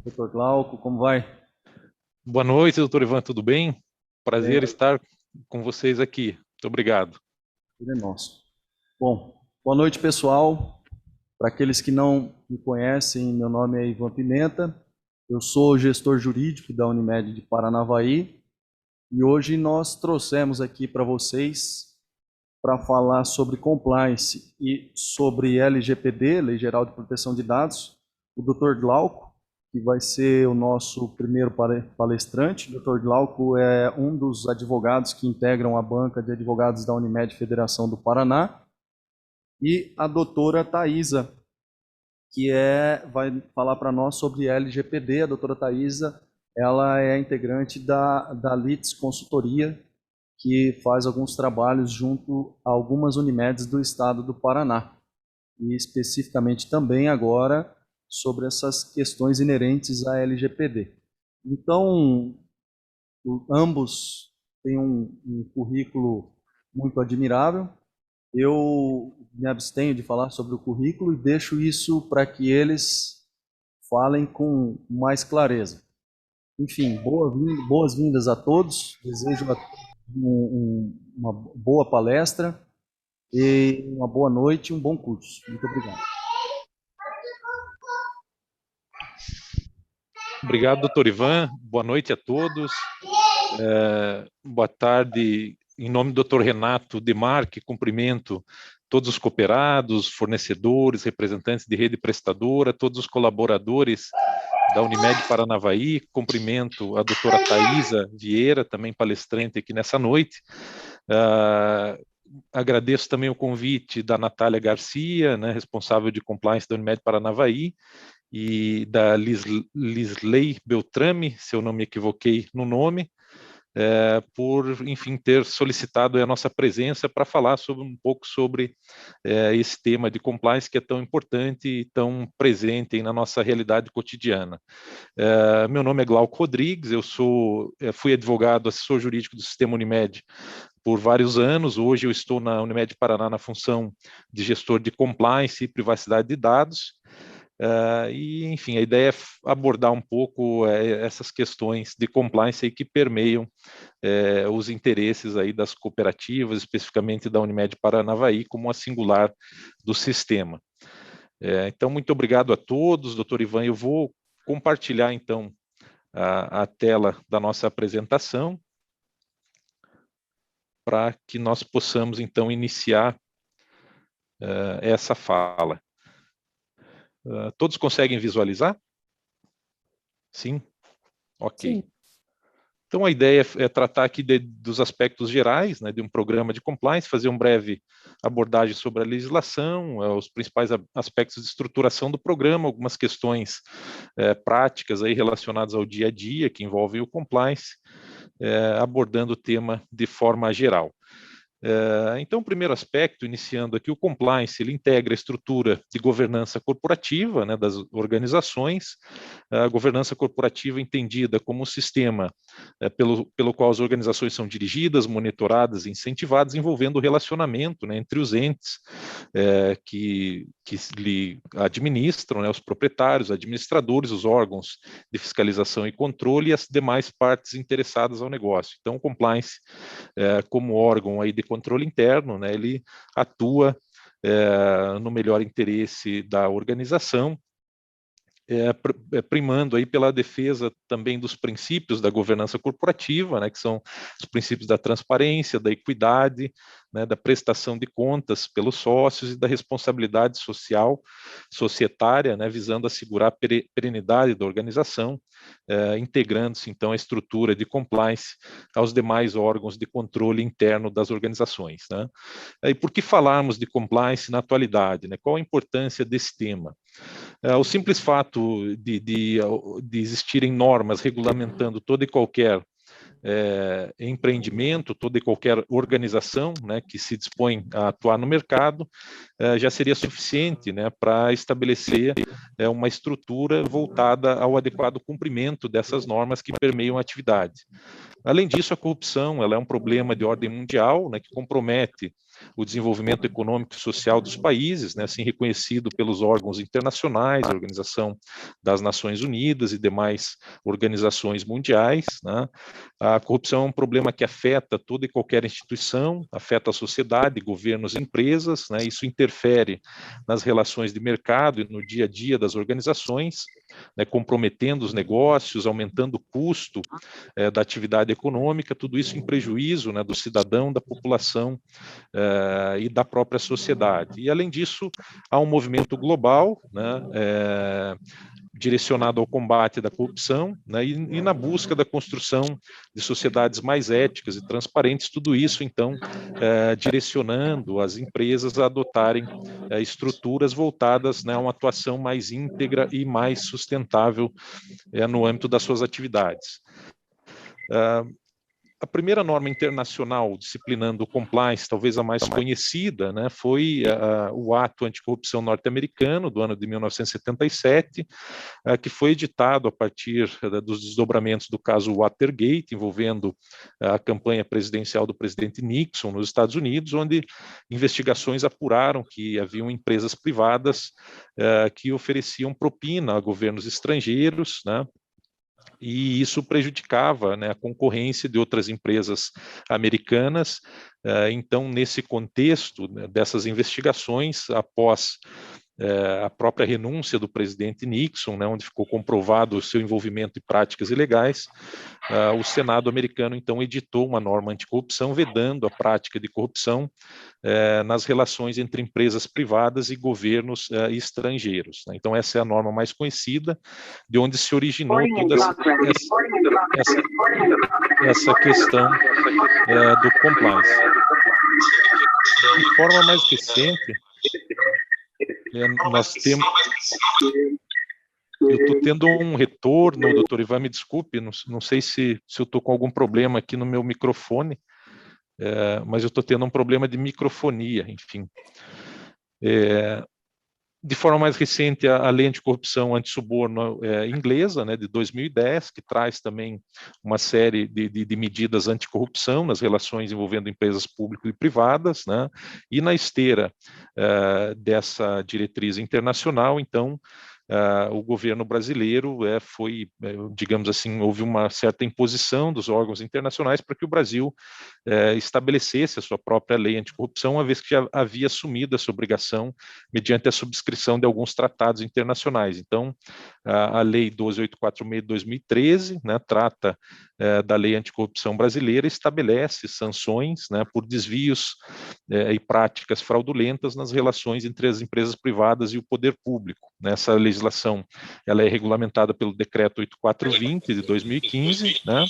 Doutor Glauco, como vai? Boa noite, doutor Ivan, tudo bem? Prazer Bem, estar com vocês aqui. Muito obrigado. tudo é nosso. Bom, boa noite, pessoal. Para aqueles que não me conhecem, meu nome é Ivan Pimenta, eu sou gestor jurídico da Unimed de Paranavaí e hoje nós trouxemos aqui para vocês para falar sobre compliance e sobre LGPD, Lei Geral de Proteção de Dados, o Dr. Glauco, que vai ser o nosso primeiro palestrante. O Dr. Glauco é um dos advogados que integram a banca de advogados da Unimed Federação do Paraná, e a doutora Thaisa, que vai falar para nós sobre LGPD. A doutora Thaisa, ela é integrante da Lites Consultoria, que faz alguns trabalhos junto a algumas Unimedes do estado do Paraná, e especificamente também agora sobre essas questões inerentes à LGPD. Então, ambos têm um currículo muito admirável. Eu me abstenho de falar sobre o currículo e deixo isso para que eles falem com mais clareza. Enfim, boas-vindas a todos. Desejo a todos uma boa palestra e uma boa noite e um bom curso. Muito obrigado. Obrigado, doutor Ivan. Boa noite a todos. Boa tarde. Em nome do doutor Renato Demarque, cumprimento todos os cooperados, fornecedores, representantes de rede prestadora, todos os colaboradores da Unimed Paranavaí. Cumprimento a doutora Thaisa Vieira, também palestrante aqui nessa noite. Agradeço também o convite da Natália Garcia, né, responsável de compliance da Unimed Paranavaí, e da Lisley Beltrame, se eu não me equivoquei no nome, por, enfim, ter solicitado a nossa presença para falar um pouco sobre esse tema de compliance que é tão importante e tão presente na nossa realidade cotidiana. Meu nome é Glauco Rodrigues, fui advogado, assessor jurídico do Sistema Unimed por vários anos. Hoje eu estou na Unimed Paraná na função de gestor de compliance e privacidade de dados. Enfim, a ideia é abordar um pouco essas questões de compliance aí que permeiam os interesses aí das cooperativas, especificamente da Unimed Paranavaí, como a singular do sistema. Então, muito obrigado a todos, doutor Ivan. Eu vou compartilhar, então, a tela da nossa apresentação para que nós possamos, então, iniciar essa fala. Todos conseguem visualizar? Sim? Ok. Sim. Então, a ideia é tratar aqui dos aspectos gerais, né, de um programa de compliance, fazer uma breve abordagem sobre a legislação, os principais aspectos de estruturação do programa, algumas questões práticas aí relacionadas ao dia a dia que envolvem o compliance, abordando o tema de forma geral. Então, o primeiro aspecto, iniciando aqui, o compliance, ele integra a estrutura de governança corporativa, né, das organizações. A governança corporativa entendida como um sistema pelo qual as organizações são dirigidas, monitoradas e incentivadas, envolvendo o relacionamento, né, entre os entes que lhe administram, né, os proprietários, administradores, os órgãos de fiscalização e controle e as demais partes interessadas ao negócio. Então, o compliance, como órgão aí de controle interno, né, ele atua no melhor interesse da organização, primando aí pela defesa também dos princípios da governança corporativa, né, que são os princípios da transparência, da equidade, né, da prestação de contas pelos sócios e da responsabilidade social, societária, né, visando assegurar a perenidade da organização, integrando-se então a estrutura de compliance aos demais órgãos de controle interno das organizações, né? E por que falarmos de compliance na atualidade, né? Qual a importância desse tema? O simples fato de existirem normas regulamentando toda e qualquer empreendimento, toda e qualquer organização, né, que se dispõe a atuar no mercado, já seria suficiente, né, para estabelecer uma estrutura voltada ao adequado cumprimento dessas normas que permeiam a atividade. Além disso, a corrupção ela é um problema de ordem mundial, né, que compromete o desenvolvimento econômico e social dos países, né, assim reconhecido pelos órgãos internacionais, a Organização das Nações Unidas e demais organizações mundiais, né. A corrupção é um problema que afeta toda e qualquer instituição, afeta a sociedade, governos e empresas, né, isso interfere nas relações de mercado e no dia a dia das organizações, né, comprometendo os negócios, aumentando o custo da atividade econômica, tudo isso em prejuízo, né, do cidadão, da população e da própria sociedade. E, além disso, há um movimento global, né, direcionado ao combate da corrupção, né, e na busca da construção de sociedades mais éticas e transparentes, tudo isso, então, direcionando as empresas a adotarem estruturas voltadas, né, a uma atuação mais íntegra e mais sustentável no âmbito das suas atividades. A primeira norma internacional disciplinando o compliance, talvez a mais conhecida, né, foi o Ato Anticorrupção norte-americano, do ano de 1977, que foi editado a partir dos desdobramentos do caso Watergate, envolvendo a campanha presidencial do presidente Nixon nos Estados Unidos, onde investigações apuraram que haviam empresas privadas que ofereciam propina a governos estrangeiros, né, e isso prejudicava, né, a concorrência de outras empresas americanas. Então, nesse contexto, né, dessas investigações, após a própria renúncia do presidente Nixon, né, onde ficou comprovado o seu envolvimento em práticas ilegais, o Senado americano, então, editou uma norma anticorrupção vedando a prática de corrupção nas relações entre empresas privadas e governos estrangeiros, né? Então, essa é a norma mais conhecida, de onde se originou toda essa questão do compliance. De forma mais recente, nós temos... Eu estou tendo um retorno, doutor Ivan, me desculpe, não sei se eu estou com algum problema aqui no meu microfone, mas eu estou tendo um problema de microfonia, enfim. De forma mais recente, a Lei Anticorrupção Antissuborno inglesa, né, de 2010, que traz também uma série de medidas anticorrupção nas relações envolvendo empresas públicas e privadas, né, e na esteira dessa diretriz internacional, então, o governo brasileiro foi, digamos assim, houve uma certa imposição dos órgãos internacionais para que o Brasil estabelecesse a sua própria lei anticorrupção, uma vez que já havia assumido essa obrigação mediante a subscrição de alguns tratados internacionais. Então, a Lei 12846 de 2013, né, trata da lei anticorrupção brasileira, estabelece sanções, né, por desvios e práticas fraudulentas nas relações entre as empresas privadas e o poder público. Essa legislação ela é regulamentada pelo Decreto 8420 de 2015, né,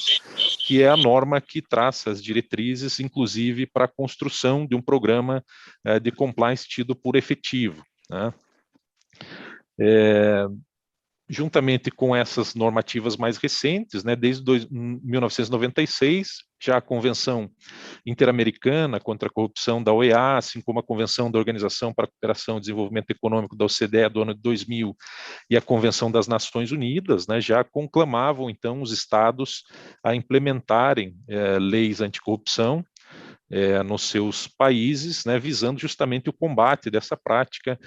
que é a norma que traça as diretrizes, inclusive para a construção de um programa de compliance tido por efetivo, né. Juntamente com essas normativas mais recentes, né, desde 1996, já a Convenção Interamericana contra a Corrupção da OEA, assim como a Convenção da Organização para a Cooperação e Desenvolvimento Econômico da OCDE do ano de 2000 e a Convenção das Nações Unidas, né, já conclamavam, então, os estados a implementarem leis anticorrupção nos seus países, né, visando justamente o combate dessa prática,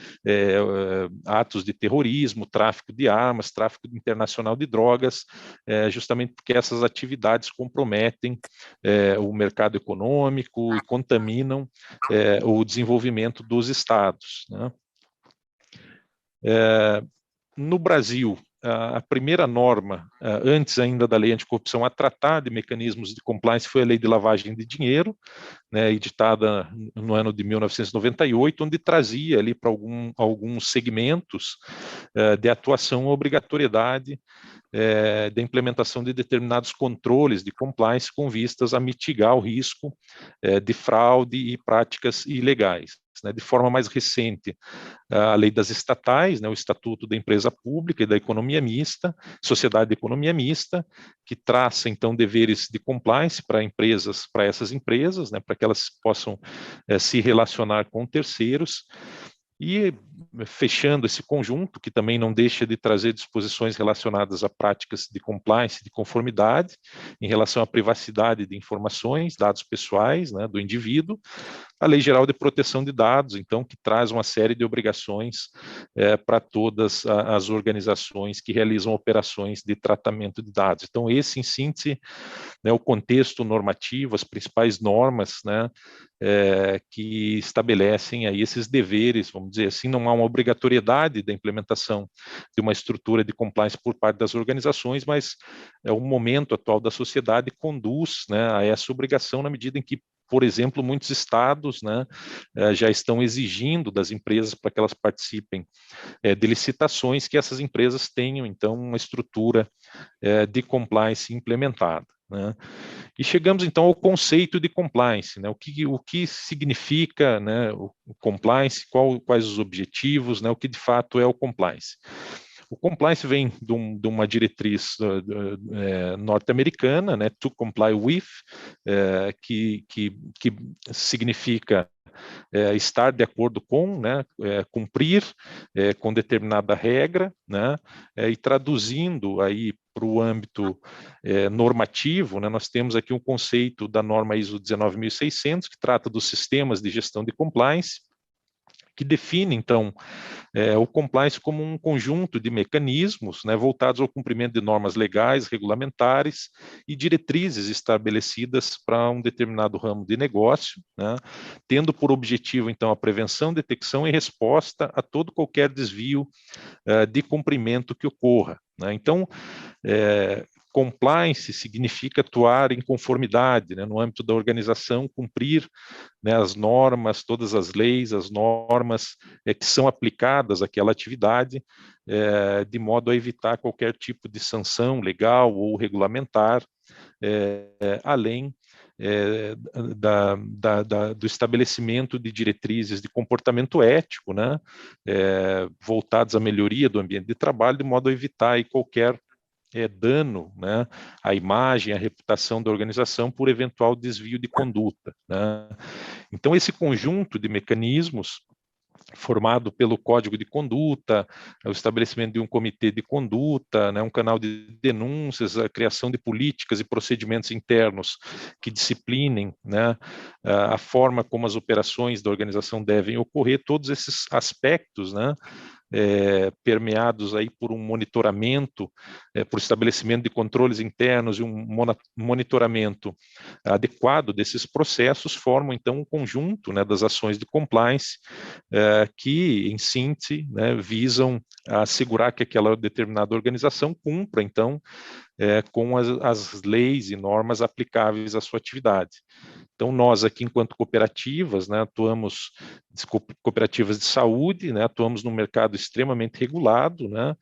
atos de terrorismo, tráfico de armas, tráfico internacional de drogas, justamente porque essas atividades comprometem o mercado econômico e contaminam o desenvolvimento dos estados, né. No Brasil, a primeira norma, antes ainda da lei anticorrupção, a tratar de mecanismos de compliance foi a lei de lavagem de dinheiro, né, editada no ano de 1998, onde trazia ali para alguns segmentos de atuação a obrigatoriedade da implementação de determinados controles de compliance com vistas a mitigar o risco de fraude e práticas ilegais. Né, de forma mais recente, a lei das estatais, né, o Estatuto da Empresa Pública e da Economia Mista, Sociedade de Economia Mista, que traça, então, deveres de compliance para essas empresas, né, para que elas possam se relacionar com terceiros. E fechando esse conjunto, que também não deixa de trazer disposições relacionadas a práticas de compliance, de conformidade, em relação à privacidade de informações, dados pessoais, né, do indivíduo, a Lei Geral de Proteção de Dados, então, que traz uma série de obrigações para todas as organizações que realizam operações de tratamento de dados. Então, esse, em síntese, né, o contexto normativo, as principais normas, né, que estabelecem aí esses deveres, vamos dizer assim, não há uma obrigatoriedade da implementação de uma estrutura de compliance por parte das organizações, mas o momento atual da sociedade conduz, né, a essa obrigação na medida em que, por exemplo, muitos estados, né, já estão exigindo das empresas para que elas participem de licitações que essas empresas tenham, então, uma estrutura de compliance implementada, né? E chegamos, então, ao conceito de compliance, né? O que significa, né, o compliance, quais os objetivos, né, o que de fato é o compliance. O compliance vem de uma diretriz norte-americana, né, to comply with, que significa estar de acordo com, né, cumprir com determinada regra, né, e traduzindo aí para o âmbito normativo, né, nós temos aqui um conceito da norma ISO 19600, que trata dos sistemas de gestão de compliance, que define, então, o compliance como um conjunto de mecanismos, né, voltados ao cumprimento de normas legais, regulamentares e diretrizes estabelecidas para um determinado ramo de negócio, né, tendo por objetivo, então, a prevenção, detecção e resposta a todo qualquer desvio de cumprimento que ocorra, né. Então, compliance significa atuar em conformidade, né, no âmbito da organização, cumprir, né, as normas, todas as leis, as normas que são aplicadas àquela atividade, de modo a evitar qualquer tipo de sanção legal ou regulamentar, além do estabelecimento de diretrizes de comportamento ético, né, voltados à melhoria do ambiente de trabalho, de modo a evitar aí qualquer dano, né, à imagem, à reputação da organização por eventual desvio de conduta, né. Então, esse conjunto de mecanismos formado pelo Código de Conduta, o estabelecimento de um comitê de conduta, né, um canal de denúncias, a criação de políticas e procedimentos internos que disciplinem, né, a forma como as operações da organização devem ocorrer, todos esses aspectos, né, permeados aí por um monitoramento, por estabelecimento de controles internos e um monitoramento adequado desses processos, formam então um conjunto, né, das ações de compliance que, em síntese, né, visam assegurar que aquela determinada organização cumpra, então, com as leis e normas aplicáveis à sua atividade. Então, nós aqui, enquanto cooperativas, né, atuamos, cooperativas de saúde, né, atuamos num mercado extremamente regulado, né,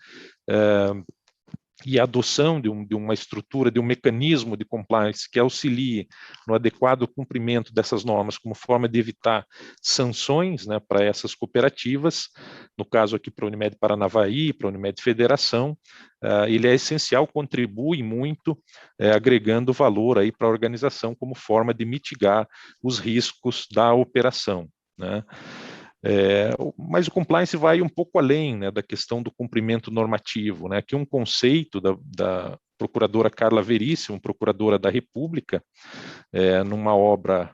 e a adoção de uma estrutura, de um mecanismo de compliance que auxilie no adequado cumprimento dessas normas como forma de evitar sanções, né, para essas cooperativas, no caso aqui para a Unimed Paranavaí, para a Unimed Federação, ele é essencial, contribui muito, agregando valor aí para a organização como forma de mitigar os riscos da operação, né. Mas o compliance vai um pouco além, né, da questão do cumprimento normativo, né, que um conceito da procuradora Carla Veríssimo, procuradora da República, numa obra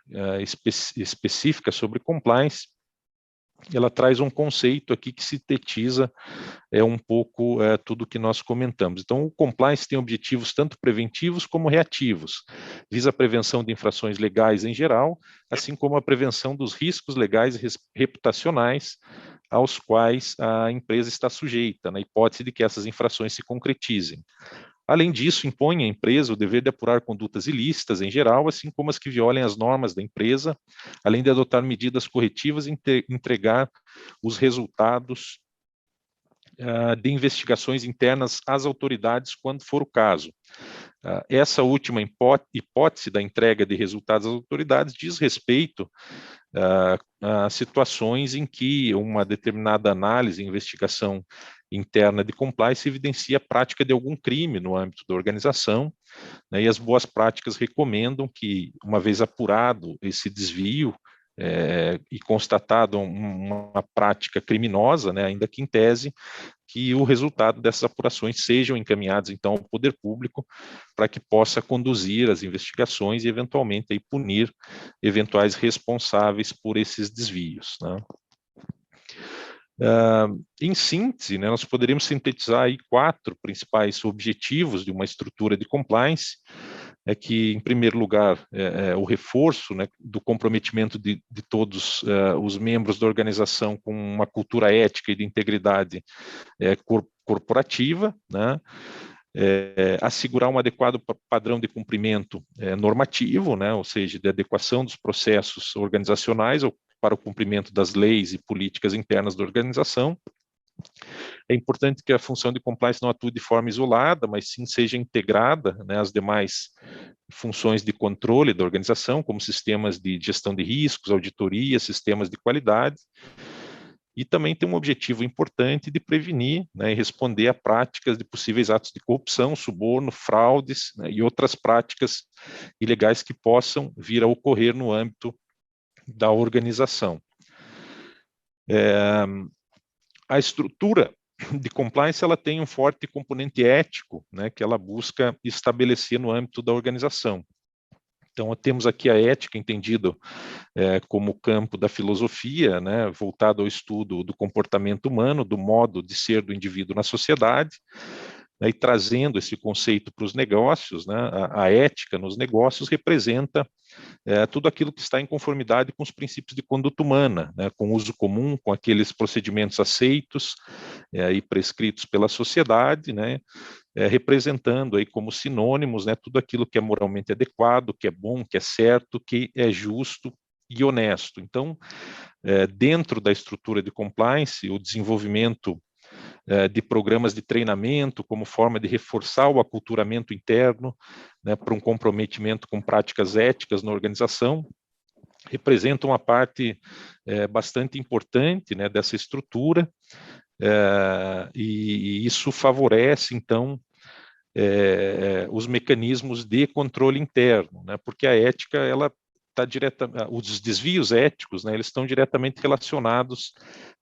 específica sobre compliance, ela traz um conceito aqui que sintetiza um pouco tudo que nós comentamos. Então, o compliance tem objetivos tanto preventivos como reativos, visa a prevenção de infrações legais em geral, assim como a prevenção dos riscos legais e reputacionais aos quais a empresa está sujeita, na hipótese de que essas infrações se concretizem. Além disso, impõe à empresa o dever de apurar condutas ilícitas em geral, assim como as que violem as normas da empresa, além de adotar medidas corretivas e entregar os resultados de investigações internas às autoridades, quando for o caso. Essa última hipótese da entrega de resultados às autoridades diz respeito a situações em que uma determinada análise, investigação interna de compliance evidencia a prática de algum crime no âmbito da organização, né, e as boas práticas recomendam que, uma vez apurado esse desvio e constatado uma prática criminosa, né, ainda que em tese, que o resultado dessas apurações sejam encaminhados, então, ao poder público, para que possa conduzir as investigações e, eventualmente, aí, punir eventuais responsáveis por esses desvios, né. Em síntese, né, nós poderíamos sintetizar aí 4 principais objetivos de uma estrutura de compliance, que, em primeiro lugar, o reforço, né, do comprometimento de todos os membros da organização com uma cultura ética e de integridade corporativa, né, assegurar um adequado padrão de cumprimento normativo, né, ou seja, de adequação dos processos organizacionais para o cumprimento das leis e políticas internas da organização. É importante que a função de compliance não atue de forma isolada, mas sim seja integrada, né, às demais funções de controle da organização, como sistemas de gestão de riscos, auditoria, sistemas de qualidade, e também tem um objetivo importante de prevenir, né, e responder a práticas de possíveis atos de corrupção, suborno, fraudes, né, e outras práticas ilegais que possam vir a ocorrer no âmbito da organização. A estrutura de compliance ela tem um forte componente ético, né, que ela busca estabelecer no âmbito da organização. Então, temos aqui a ética entendido como campo da filosofia, né, voltado ao estudo do comportamento humano, do modo de ser do indivíduo na sociedade, né, e trazendo esse conceito para os negócios, né, a ética nos negócios representa tudo aquilo que está em conformidade com os princípios de conduta humana, né, com uso comum, com aqueles procedimentos aceitos e prescritos pela sociedade, né, representando aí como sinônimos, né, tudo aquilo que é moralmente adequado, que é bom, que é certo, que é justo e honesto. Então, dentro da estrutura de compliance, o desenvolvimento de programas de treinamento como forma de reforçar o aculturamento interno, né, para um comprometimento com práticas éticas na organização, representa uma parte bastante importante, né, dessa estrutura, e isso favorece, então, os mecanismos de controle interno, né, porque a ética, ela está direta, os desvios éticos, né, eles estão diretamente relacionados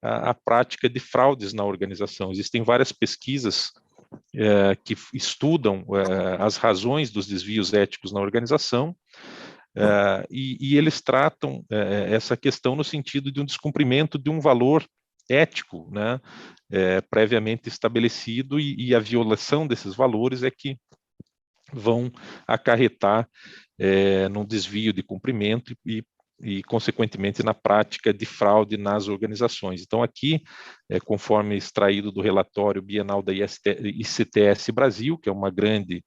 à prática de fraudes na organização. Existem várias pesquisas que estudam as razões dos desvios éticos na organização, e eles tratam essa questão no sentido de um descumprimento de um valor ético, né, previamente estabelecido, e a violação desses valores é que vão acarretar num desvio de cumprimento e, consequentemente, na prática de fraude nas organizações. Então, aqui, conforme extraído do relatório bienal da ICTS Brasil, que é uma grande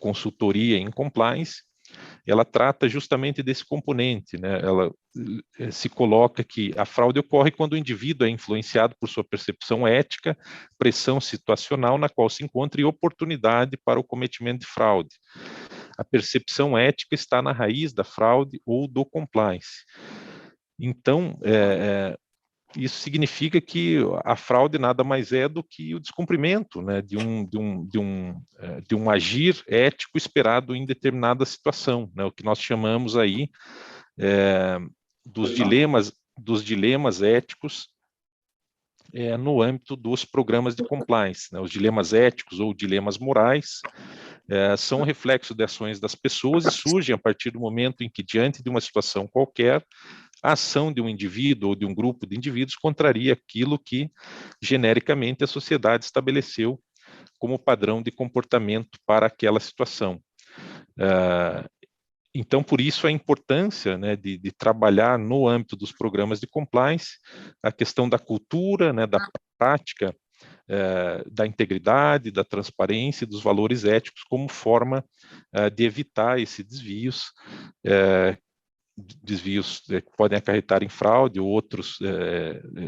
consultoria em compliance, ela trata justamente desse componente, né? Ela se coloca que a fraude ocorre quando o indivíduo é influenciado por sua percepção ética, pressão situacional na qual se encontra e oportunidade para o cometimento de fraude. A percepção ética está na raiz da fraude ou do compliance. Então, isso significa que a fraude nada mais é do que o descumprimento, né, de um agir ético esperado em determinada situação, né, o que nós chamamos aí dos dilemas éticos no âmbito dos programas de compliance, né, os dilemas éticos ou dilemas morais são reflexo de ações das pessoas e surgem a partir do momento em que, diante de uma situação qualquer, a ação de um indivíduo ou de um grupo de indivíduos contraria aquilo que, genericamente, a sociedade estabeleceu como padrão de comportamento para aquela situação. Então, por isso, a importância, né, de trabalhar no âmbito dos programas de compliance a questão da cultura, né, da prática, da integridade, da transparência e dos valores éticos como forma de evitar esses desvios, que podem acarretar em fraude ou outros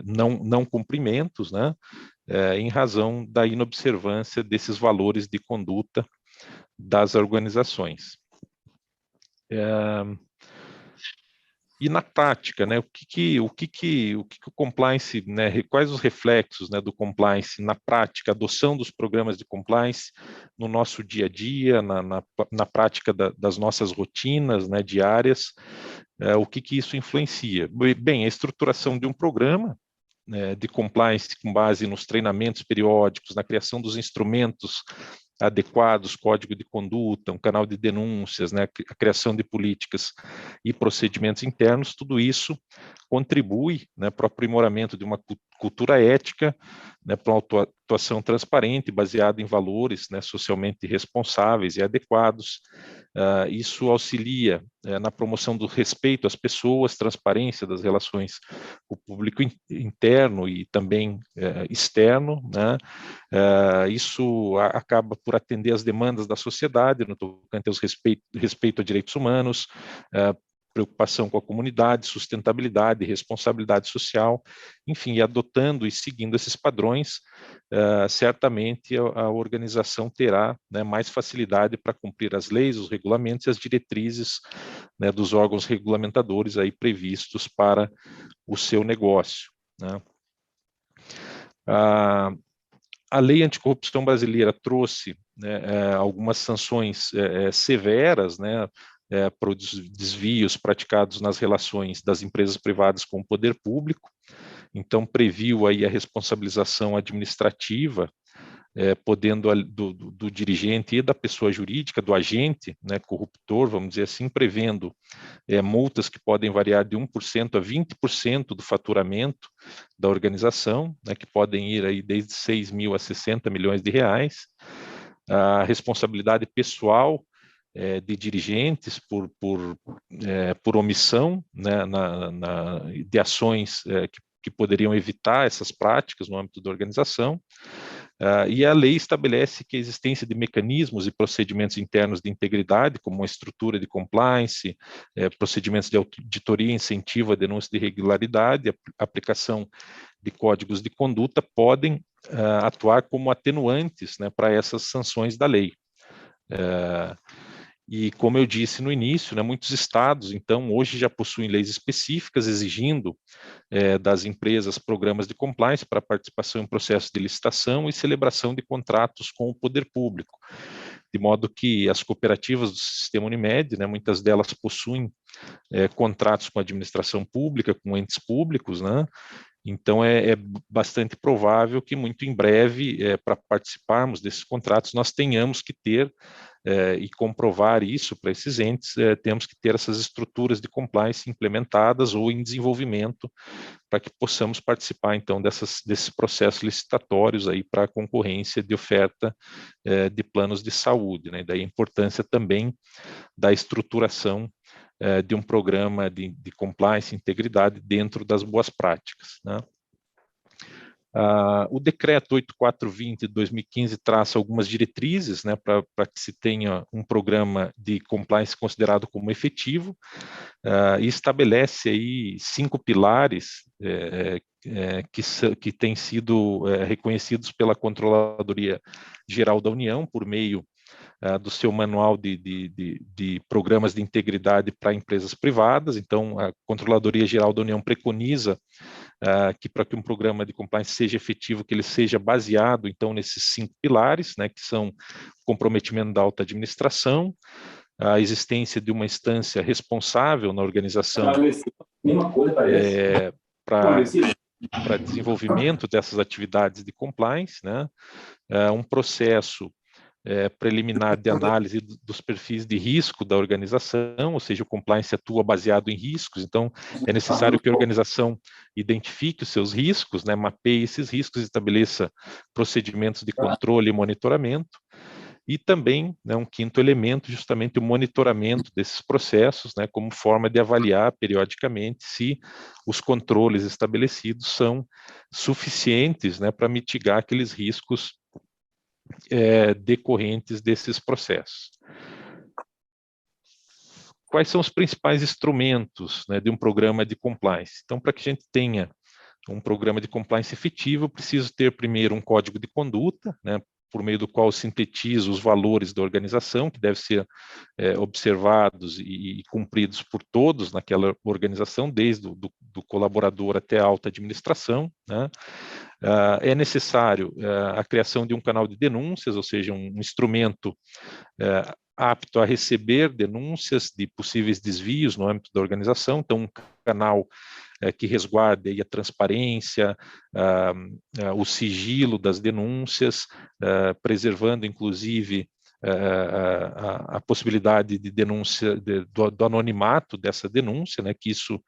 não cumprimentos, né, em razão da inobservância desses valores de conduta das organizações. E na prática, né, o que o compliance, né, quais os reflexos, né, do compliance na prática, adoção dos programas de compliance no nosso dia a dia, na prática das nossas rotinas, né, diárias, o que isso influencia? Bem, a estruturação de um programa de compliance com base nos treinamentos periódicos, na criação dos instrumentos adequados, código de conduta, um canal de denúncias, né, a criação de políticas e procedimentos internos, tudo isso contribui, né, para o aprimoramento de uma cultura ética, né, para uma atuação transparente, baseada em valores, né, socialmente responsáveis e adequados. Isso auxilia na promoção do respeito às pessoas, transparência das relações com o público interno e também externo, né? Isso acaba por atender às demandas da sociedade, no tocante aos respeito a direitos humanos, preocupação com a comunidade, sustentabilidade, responsabilidade social, enfim, e adotando e seguindo esses padrões, certamente a organização terá, né, mais facilidade para cumprir as leis, os regulamentos e as diretrizes, né, dos órgãos regulamentadores aí previstos para o seu negócio, né? A lei anticorrupção brasileira trouxe, né, algumas sanções severas, né, para os desvios praticados nas relações das empresas privadas com o poder público. Então, previu aí a responsabilização administrativa, podendo do dirigente e da pessoa jurídica, do agente, né, corruptor, vamos dizer assim, prevendo multas que podem variar de 1% a 20% do faturamento da organização, né, que podem ir aí desde 6 mil a 60 milhões de reais. A responsabilidade pessoal de dirigentes por omissão, né, de ações que poderiam evitar essas práticas no âmbito da organização. E a lei estabelece que a existência de mecanismos e procedimentos internos de integridade, como uma estrutura de compliance, procedimentos de auditoria, incentivo à denúncia de irregularidade, aplicação de códigos de conduta, podem atuar como atenuantes, né, para essas sanções da lei. E como eu disse no início, né, muitos estados, então, hoje já possuem leis específicas exigindo das empresas programas de compliance para participação em processos de licitação e celebração de contratos com o poder público. De modo que as cooperativas do sistema Unimed, né, muitas delas possuem contratos com a administração pública, com entes públicos, né? Então, é bastante provável que muito em breve, para participarmos desses contratos, nós tenhamos que ter e comprovar isso para esses entes, temos que ter essas estruturas de compliance implementadas ou em desenvolvimento para que possamos participar, então, desses processos licitatórios aí para a concorrência de oferta de planos de saúde, né? Daí a importância também da estruturação de um programa de compliance e integridade dentro das boas práticas, né? O decreto 8420 de 2015 traça algumas diretrizes, né, para que se tenha um programa de compliance considerado como efetivo, e estabelece aí 5 pilares que têm sido reconhecidos pela Controladoria Geral da União por meio do seu manual de programas de integridade para empresas privadas. Então, a Controladoria Geral da União preconiza que para que um programa de compliance seja efetivo, que ele seja baseado, então, nesses 5 pilares, né, que são comprometimento da alta administração, a existência de uma instância responsável na organização para desenvolvimento dessas atividades de compliance, né, um processo preliminar de análise dos perfis de risco da organização, ou seja, o compliance atua baseado em riscos, então é necessário que a organização identifique os seus riscos, né, mapeie esses riscos, estabeleça procedimentos de controle e monitoramento, e também, né, um quinto elemento, justamente o monitoramento desses processos, né, como forma de avaliar periodicamente se os controles estabelecidos são suficientes, né, para mitigar aqueles riscos decorrentes desses processos. Quais são os principais instrumentos, né, de um programa de compliance? Então, para que a gente tenha um programa de compliance efetivo, eu preciso ter primeiro um código de conduta, né, por meio do qual sintetizo os valores da organização, que devem ser observados e cumpridos por todos naquela organização, desde do colaborador até a alta administração, né? É necessário a criação de um canal de denúncias, ou seja, um instrumento apto a receber denúncias de possíveis desvios no âmbito da organização, então um canal que resguarde aí a transparência, o sigilo das denúncias, preservando inclusive a possibilidade de denúncia do anonimato dessa denúncia, né, que isso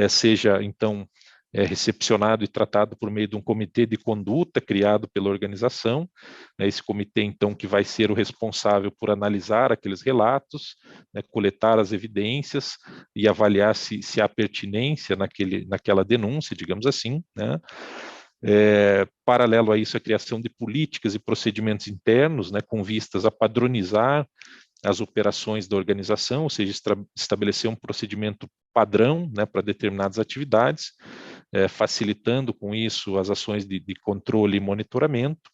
seja então recepcionado e tratado por meio de um comitê de conduta criado pela organização, né, esse comitê, então, que vai ser o responsável por analisar aqueles relatos, né, coletar as evidências e avaliar se há pertinência naquela denúncia, digamos assim, né. Paralelo a isso, a criação de políticas e procedimentos internos, né, com vistas a padronizar as operações da organização, ou seja, estabelecer um procedimento padrão, né, para determinadas atividades, facilitando com isso as ações de controle e monitoramento,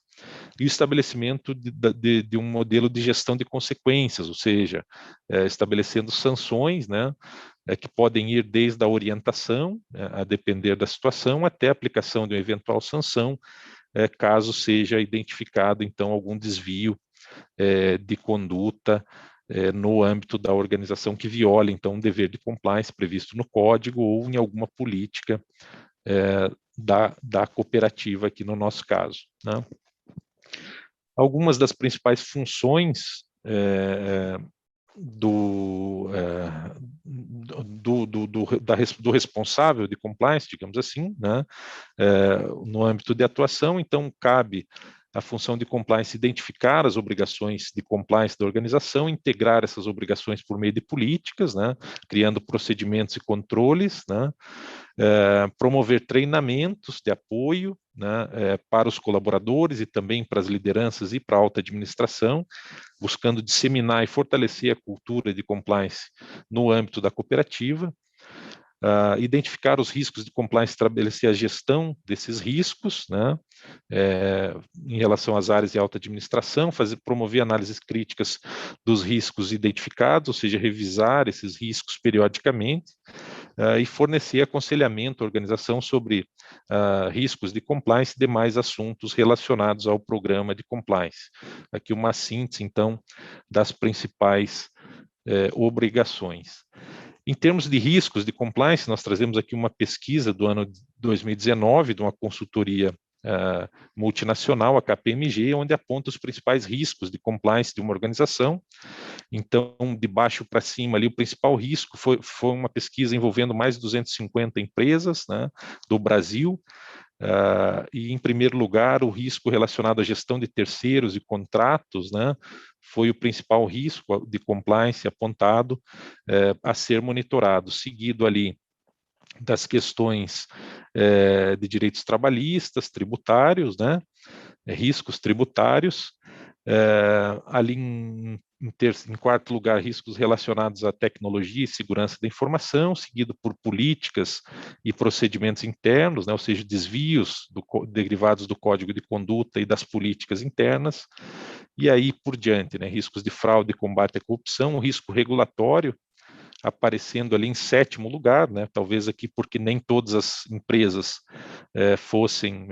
e o estabelecimento de um modelo de gestão de consequências, ou seja, estabelecendo sanções, né, que podem ir desde a orientação, a depender da situação, até a aplicação de uma eventual sanção, caso seja identificado, então, algum desvio de conduta no âmbito da organização que viola, então, um dever de compliance previsto no código ou em alguma política da cooperativa, aqui no nosso caso, né? Algumas das principais funções do responsável de compliance, digamos assim, né, no âmbito de atuação, então cabe a função de compliance identificar as obrigações de compliance da organização, integrar essas obrigações por meio de políticas, né, criando procedimentos e controles, né, promover treinamentos de apoio, né, para os colaboradores e também para as lideranças e para a alta administração, buscando disseminar e fortalecer a cultura de compliance no âmbito da cooperativa, identificar os riscos de compliance, estabelecer a gestão desses riscos, né, em relação às áreas de alta administração, promover análises críticas dos riscos identificados, ou seja, revisar esses riscos periodicamente, e fornecer aconselhamento à organização sobre riscos de compliance e demais assuntos relacionados ao programa de compliance. Aqui uma síntese, então, das principais obrigações. Em termos de riscos de compliance, nós trazemos aqui uma pesquisa do ano 2019, de uma consultoria multinacional, a KPMG, onde aponta os principais riscos de compliance de uma organização. Então, de baixo para cima, ali, o principal risco foi uma pesquisa envolvendo mais de 250 empresas, né, do Brasil, e, em primeiro lugar, o risco relacionado à gestão de terceiros e contratos, né, foi o principal risco de compliance apontado a ser monitorado, seguido ali das questões de direitos trabalhistas, tributários, né, riscos tributários, ali em quarto lugar, riscos relacionados à tecnologia e segurança da informação, seguido por políticas e procedimentos internos, né, ou seja, desvios derivados do código de conduta e das políticas internas, e aí por diante, né, riscos de fraude e combate à corrupção, o risco regulatório, aparecendo ali em sétimo lugar, né? Talvez aqui porque nem todas as empresas fossem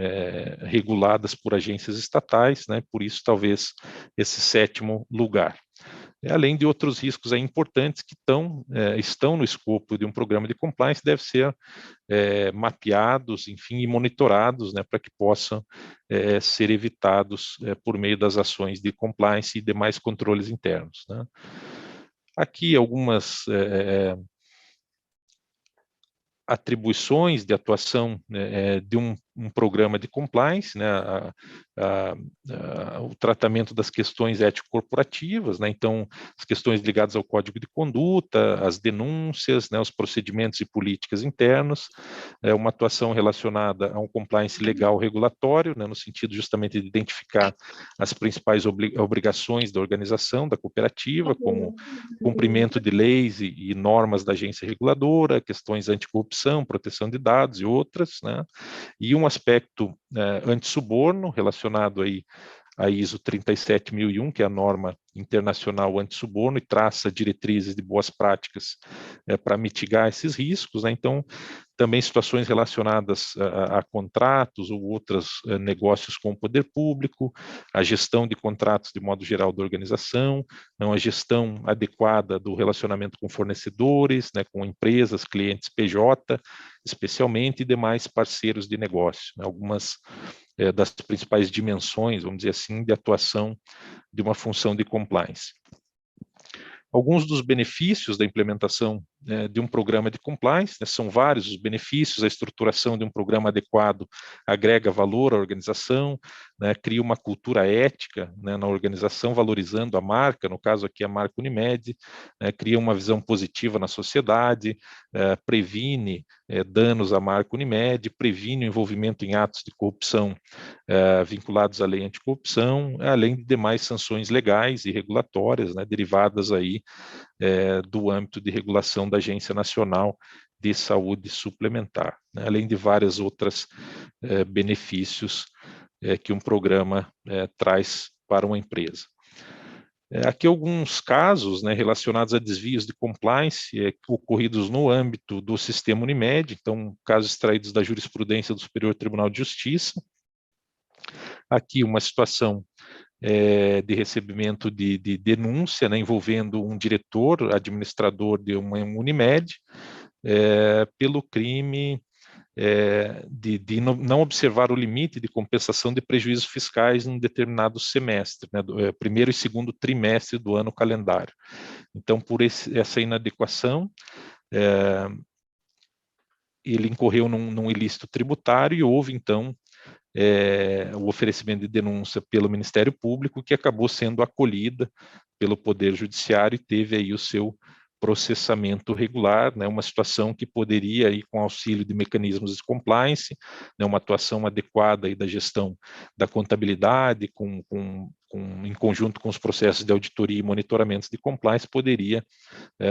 reguladas por agências estatais, né? Por isso talvez esse sétimo lugar. Além de outros riscos importantes que estão no escopo de um programa de compliance, devem ser mapeados, enfim, e monitorados, né, para que possam ser evitados por meio das ações de compliance e demais controles internos, né. Aqui algumas atribuições de atuação de um programa de compliance, né, o tratamento das questões ético-corporativas, né, então as questões ligadas ao código de conduta, as denúncias, né, os procedimentos e políticas internos, uma atuação relacionada a um compliance legal regulatório, né, no sentido justamente de identificar as principais obrigações da organização, da cooperativa, como cumprimento de leis e normas da agência reguladora, questões anticorrupção, proteção de dados e outras, né, e um aspecto antissuborno relacionado aí a ISO 37001, que é a norma internacional anti-suborno, e traça diretrizes de boas práticas para mitigar esses riscos, né? Então, também situações relacionadas a contratos ou outros negócios com o poder público, a gestão de contratos de modo geral da organização, não, a gestão adequada do relacionamento com fornecedores, né, com empresas, clientes PJ, especialmente, e demais parceiros de negócio, né? Algumas das principais dimensões, vamos dizer assim, de atuação de uma função de compliance. Alguns dos benefícios da implementação de um programa de compliance, né, são vários os benefícios. A estruturação de um programa adequado agrega valor à organização, né, cria uma cultura ética, né, na organização, valorizando a marca, no caso aqui a marca Unimed, cria uma visão positiva na sociedade, previne danos à marca Unimed, previne o envolvimento em atos de corrupção vinculados à lei anticorrupção, além de demais sanções legais e regulatórias, né, derivadas aí do âmbito de regulação da Agência Nacional de Saúde Suplementar, né, além de várias outras benefícios que um programa traz para uma empresa. Aqui alguns casos, né, relacionados a desvios de compliance ocorridos no âmbito do sistema Unimed, então casos extraídos da jurisprudência do Superior Tribunal de Justiça. Aqui uma situação de recebimento de denúncia, né, envolvendo um diretor, administrador de uma Unimed, pelo crime de não observar o limite de compensação de prejuízos fiscais em um determinado semestre, né, primeiro e segundo trimestre do ano calendário. Então, por essa inadequação, ele incorreu num ilícito tributário e houve, então, o oferecimento de denúncia pelo Ministério Público, que acabou sendo acolhida pelo Poder Judiciário e teve aí o seu processamento regular, né, uma situação que poderia, aí, com auxílio de mecanismos de compliance, né, uma atuação adequada aí da gestão da contabilidade, em conjunto com os processos de auditoria e monitoramentos de compliance, poderia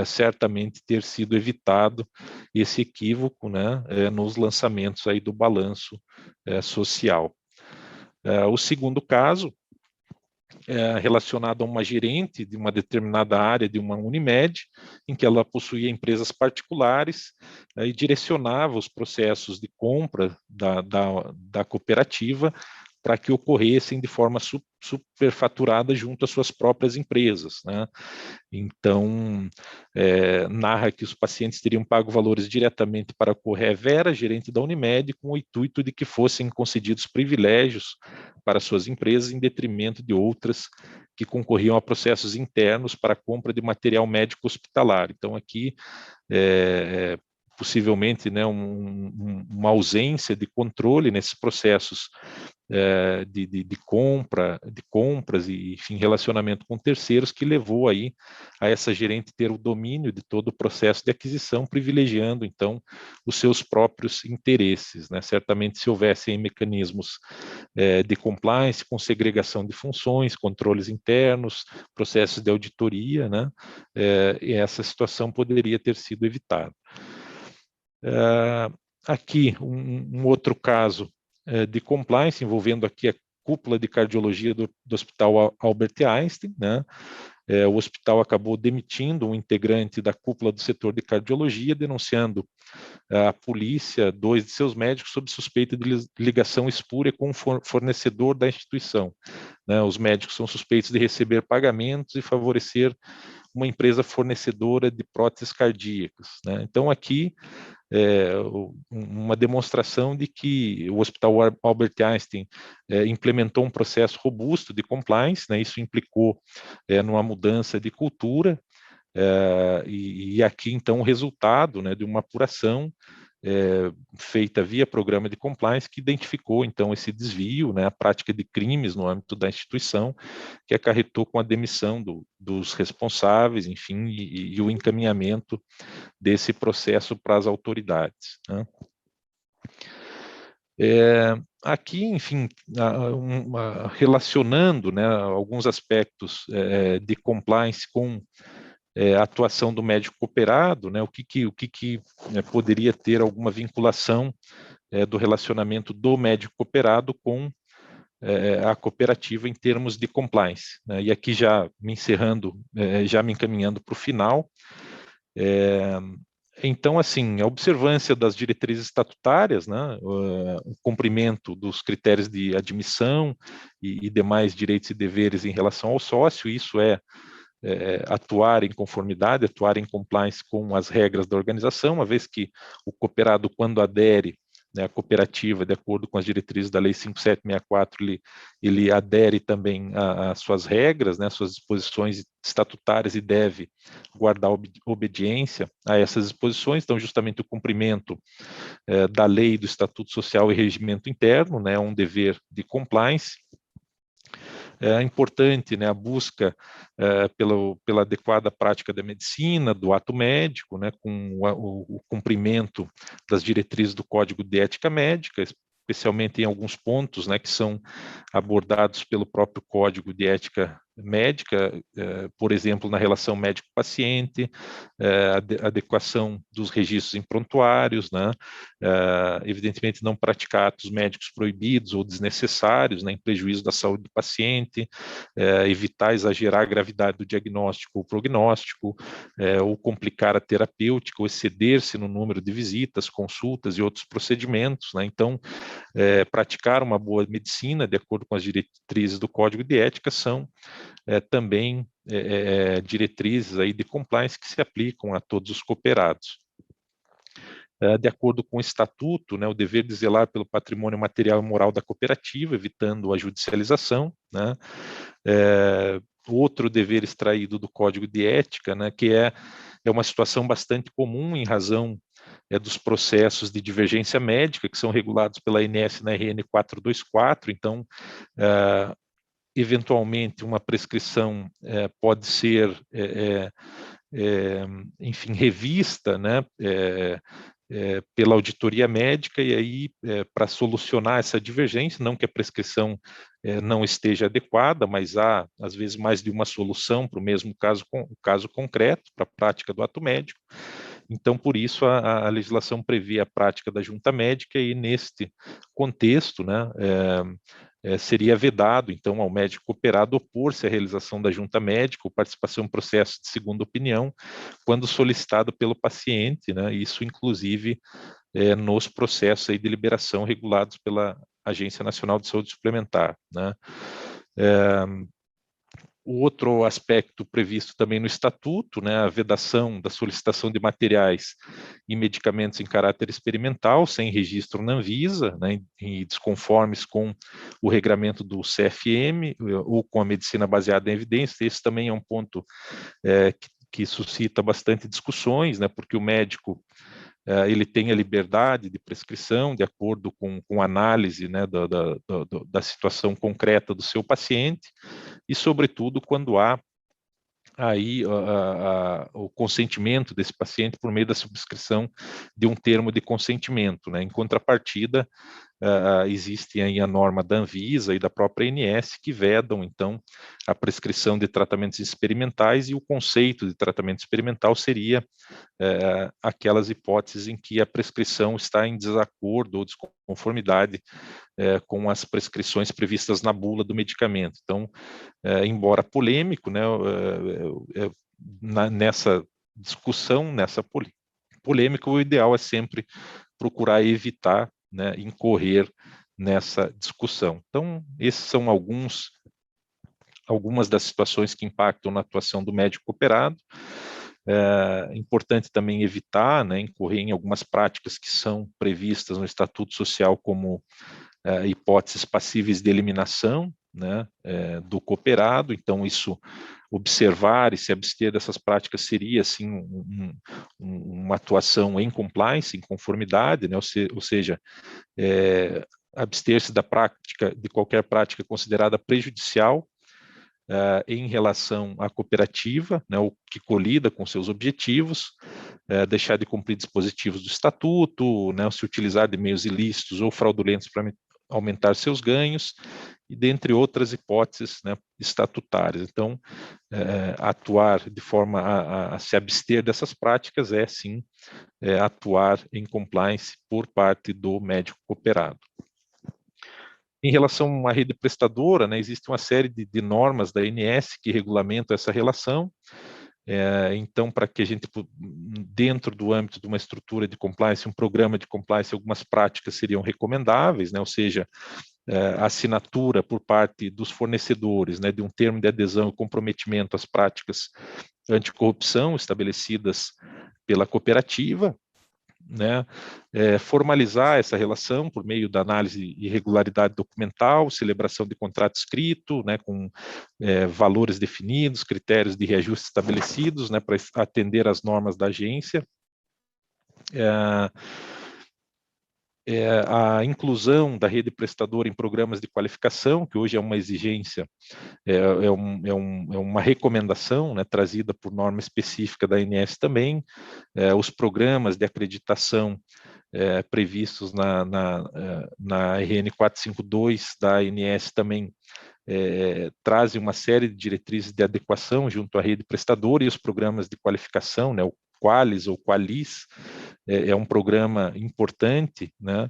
certamente ter sido evitado esse equívoco, né, nos lançamentos aí do balanço social. O segundo caso relacionado a uma gerente de uma determinada área de uma Unimed, em que ela possuía empresas particulares e direcionava os processos de compra da cooperativa para que ocorressem de forma superfaturada junto às suas próprias empresas, né? Então, narra que os pacientes teriam pago valores diretamente para a Correvera, gerente da Unimed, com o intuito de que fossem concedidos privilégios para suas empresas em detrimento de outras que concorriam a processos internos para a compra de material médico hospitalar. Então, aqui, possivelmente, né, uma ausência de controle nesses processos de compras e, enfim, relacionamento com terceiros, que levou aí a essa gerente ter o domínio de todo o processo de aquisição, privilegiando, então, os seus próprios interesses, né? Certamente, se houvessem mecanismos de compliance, com segregação de funções, controles internos, processos de auditoria, né, essa situação poderia ter sido evitada. Aqui, um outro caso de compliance, envolvendo aqui a cúpula de cardiologia do Hospital Albert Einstein, né? O hospital acabou demitindo um integrante da cúpula do setor de cardiologia, denunciando à polícia 2 de seus médicos sob suspeita de ligação espúria com o fornecedor da instituição, né? Os médicos são suspeitos de receber pagamentos e favorecer uma empresa fornecedora de próteses cardíacas, né? Então, aqui, uma demonstração de que o Hospital Albert Einstein implementou um processo robusto de compliance, né? Isso implicou numa mudança de cultura, e aqui, então, o resultado, né, de uma apuração feita via programa de compliance, que identificou, então, esse desvio, né, a prática de crimes no âmbito da instituição, que acarretou com a demissão dos responsáveis, enfim, e o encaminhamento desse processo para as autoridades, né? Aqui, enfim, relacionando, né, alguns aspectos de compliance com a atuação do médico cooperado, né, o que poderia ter alguma vinculação do relacionamento do médico cooperado com a cooperativa em termos de compliance, né? E aqui já me encerrando, já me encaminhando para o final. Então, assim, a observância das diretrizes estatutárias, né, o cumprimento dos critérios de admissão e demais direitos e deveres em relação ao sócio, isso atuar em conformidade, atuar em compliance com as regras da organização, uma vez que o cooperado, quando adere, né, a cooperativa, de acordo com as diretrizes da Lei 5764, ele adere também às suas regras, né, suas disposições estatutárias, e deve guardar obediência a essas disposições. Então, justamente o cumprimento da lei, do Estatuto Social e Regimento Interno, né, é um dever de compliance. É importante, né, a busca pela adequada prática da medicina, do ato médico, né, com o cumprimento das diretrizes do Código de Ética Médica, especialmente em alguns pontos, né, que são abordados pelo próprio Código de Ética Médica, por exemplo, na relação médico-paciente, adequação dos registros em prontuários, né, evidentemente não praticar atos médicos proibidos ou desnecessários, né, em prejuízo da saúde do paciente, evitar exagerar a gravidade do diagnóstico ou prognóstico, ou complicar a terapêutica, ou exceder-se no número de visitas, consultas e outros procedimentos, né. Então, praticar uma boa medicina, de acordo com as diretrizes do Código de Ética, são também diretrizes aí de compliance que se aplicam a todos os cooperados. De acordo com o estatuto, né, o dever de zelar pelo patrimônio material e moral da cooperativa, evitando a judicialização, né. Outro dever extraído do Código de Ética, né, que é uma situação bastante comum em razão dos processos de divergência médica, que são regulados pela ANS na RN 424. Então, eventualmente, uma prescrição pode ser, enfim, revista, né, pela auditoria médica, e aí, para solucionar essa divergência, não que a prescrição não esteja adequada, mas há, às vezes, mais de uma solução para o mesmo caso concreto, para a prática do ato médico. Então, por isso, a legislação prevê a prática da junta médica, e neste contexto, né, seria vedado, então, ao médico cooperado opor-se à realização da junta médica ou participação em processo de segunda opinião, quando solicitado pelo paciente, né, isso, inclusive, nos processos aí de liberação regulados pela Agência Nacional de Saúde Suplementar, né. O outro aspecto previsto também no Estatuto, né, a vedação da solicitação de materiais e medicamentos em caráter experimental, sem registro na Anvisa, né, e desconformes com o regramento do CFM ou com a medicina baseada em evidência. Esse também é um ponto que suscita bastante discussões, né, porque o médico ele tem a liberdade de prescrição de acordo com análise, né, da situação concreta do seu paciente, e, sobretudo, quando há aí o consentimento desse paciente por meio da subscrição de um termo de consentimento, né. Em contrapartida, existe aí a norma da Anvisa e da própria ANS que vedam, então, a prescrição de tratamentos experimentais, e o conceito de tratamento experimental seria aquelas hipóteses em que a prescrição está em desacordo ou desconformidade com as prescrições previstas na bula do medicamento. Então, embora polêmico, né, nessa discussão, nessa polêmica, o ideal é sempre procurar evitar, né, incorrer nessa discussão. Então, esses são algumas das situações que impactam na atuação do médico cooperado. É importante também evitar, né, incorrer em algumas práticas que são previstas no Estatuto Social como hipóteses passíveis de eliminação, né, do cooperado. Então, isso, observar e se abster dessas práticas seria, assim, uma atuação em compliance, em conformidade, né, ou seja, abster-se da prática, de qualquer prática considerada prejudicial em relação à cooperativa, né, o que colida com seus objetivos, deixar de cumprir dispositivos do estatuto, né, se utilizar de meios ilícitos ou fraudulentos para aumentar seus ganhos, e dentre outras hipóteses, né, estatutárias. Então, atuar de forma a se abster dessas práticas é, sim, atuar em compliance por parte do médico cooperado. Em relação à rede prestadora, né, existe uma série de normas da ANS que regulamentam essa relação. Então, para que a gente, dentro do âmbito de uma estrutura de compliance, um programa de compliance, algumas práticas seriam recomendáveis, né? Ou seja, a assinatura por parte dos fornecedores, né, de um termo de adesão e comprometimento às práticas anticorrupção estabelecidas pela cooperativa, né, formalizar essa relação por meio da análise e regularidade documental, celebração de contrato escrito, né, com valores definidos, critérios de reajuste estabelecidos, né, para atender às normas da agência. A inclusão da rede prestadora em programas de qualificação, que hoje é uma exigência, é uma recomendação, né, trazida por norma específica da ANS também, os programas de acreditação previstos na RN 452 da ANS também trazem uma série de diretrizes de adequação junto à rede prestadora, e os programas de qualificação, né, o Qualis ou Qualis, é um programa importante, né,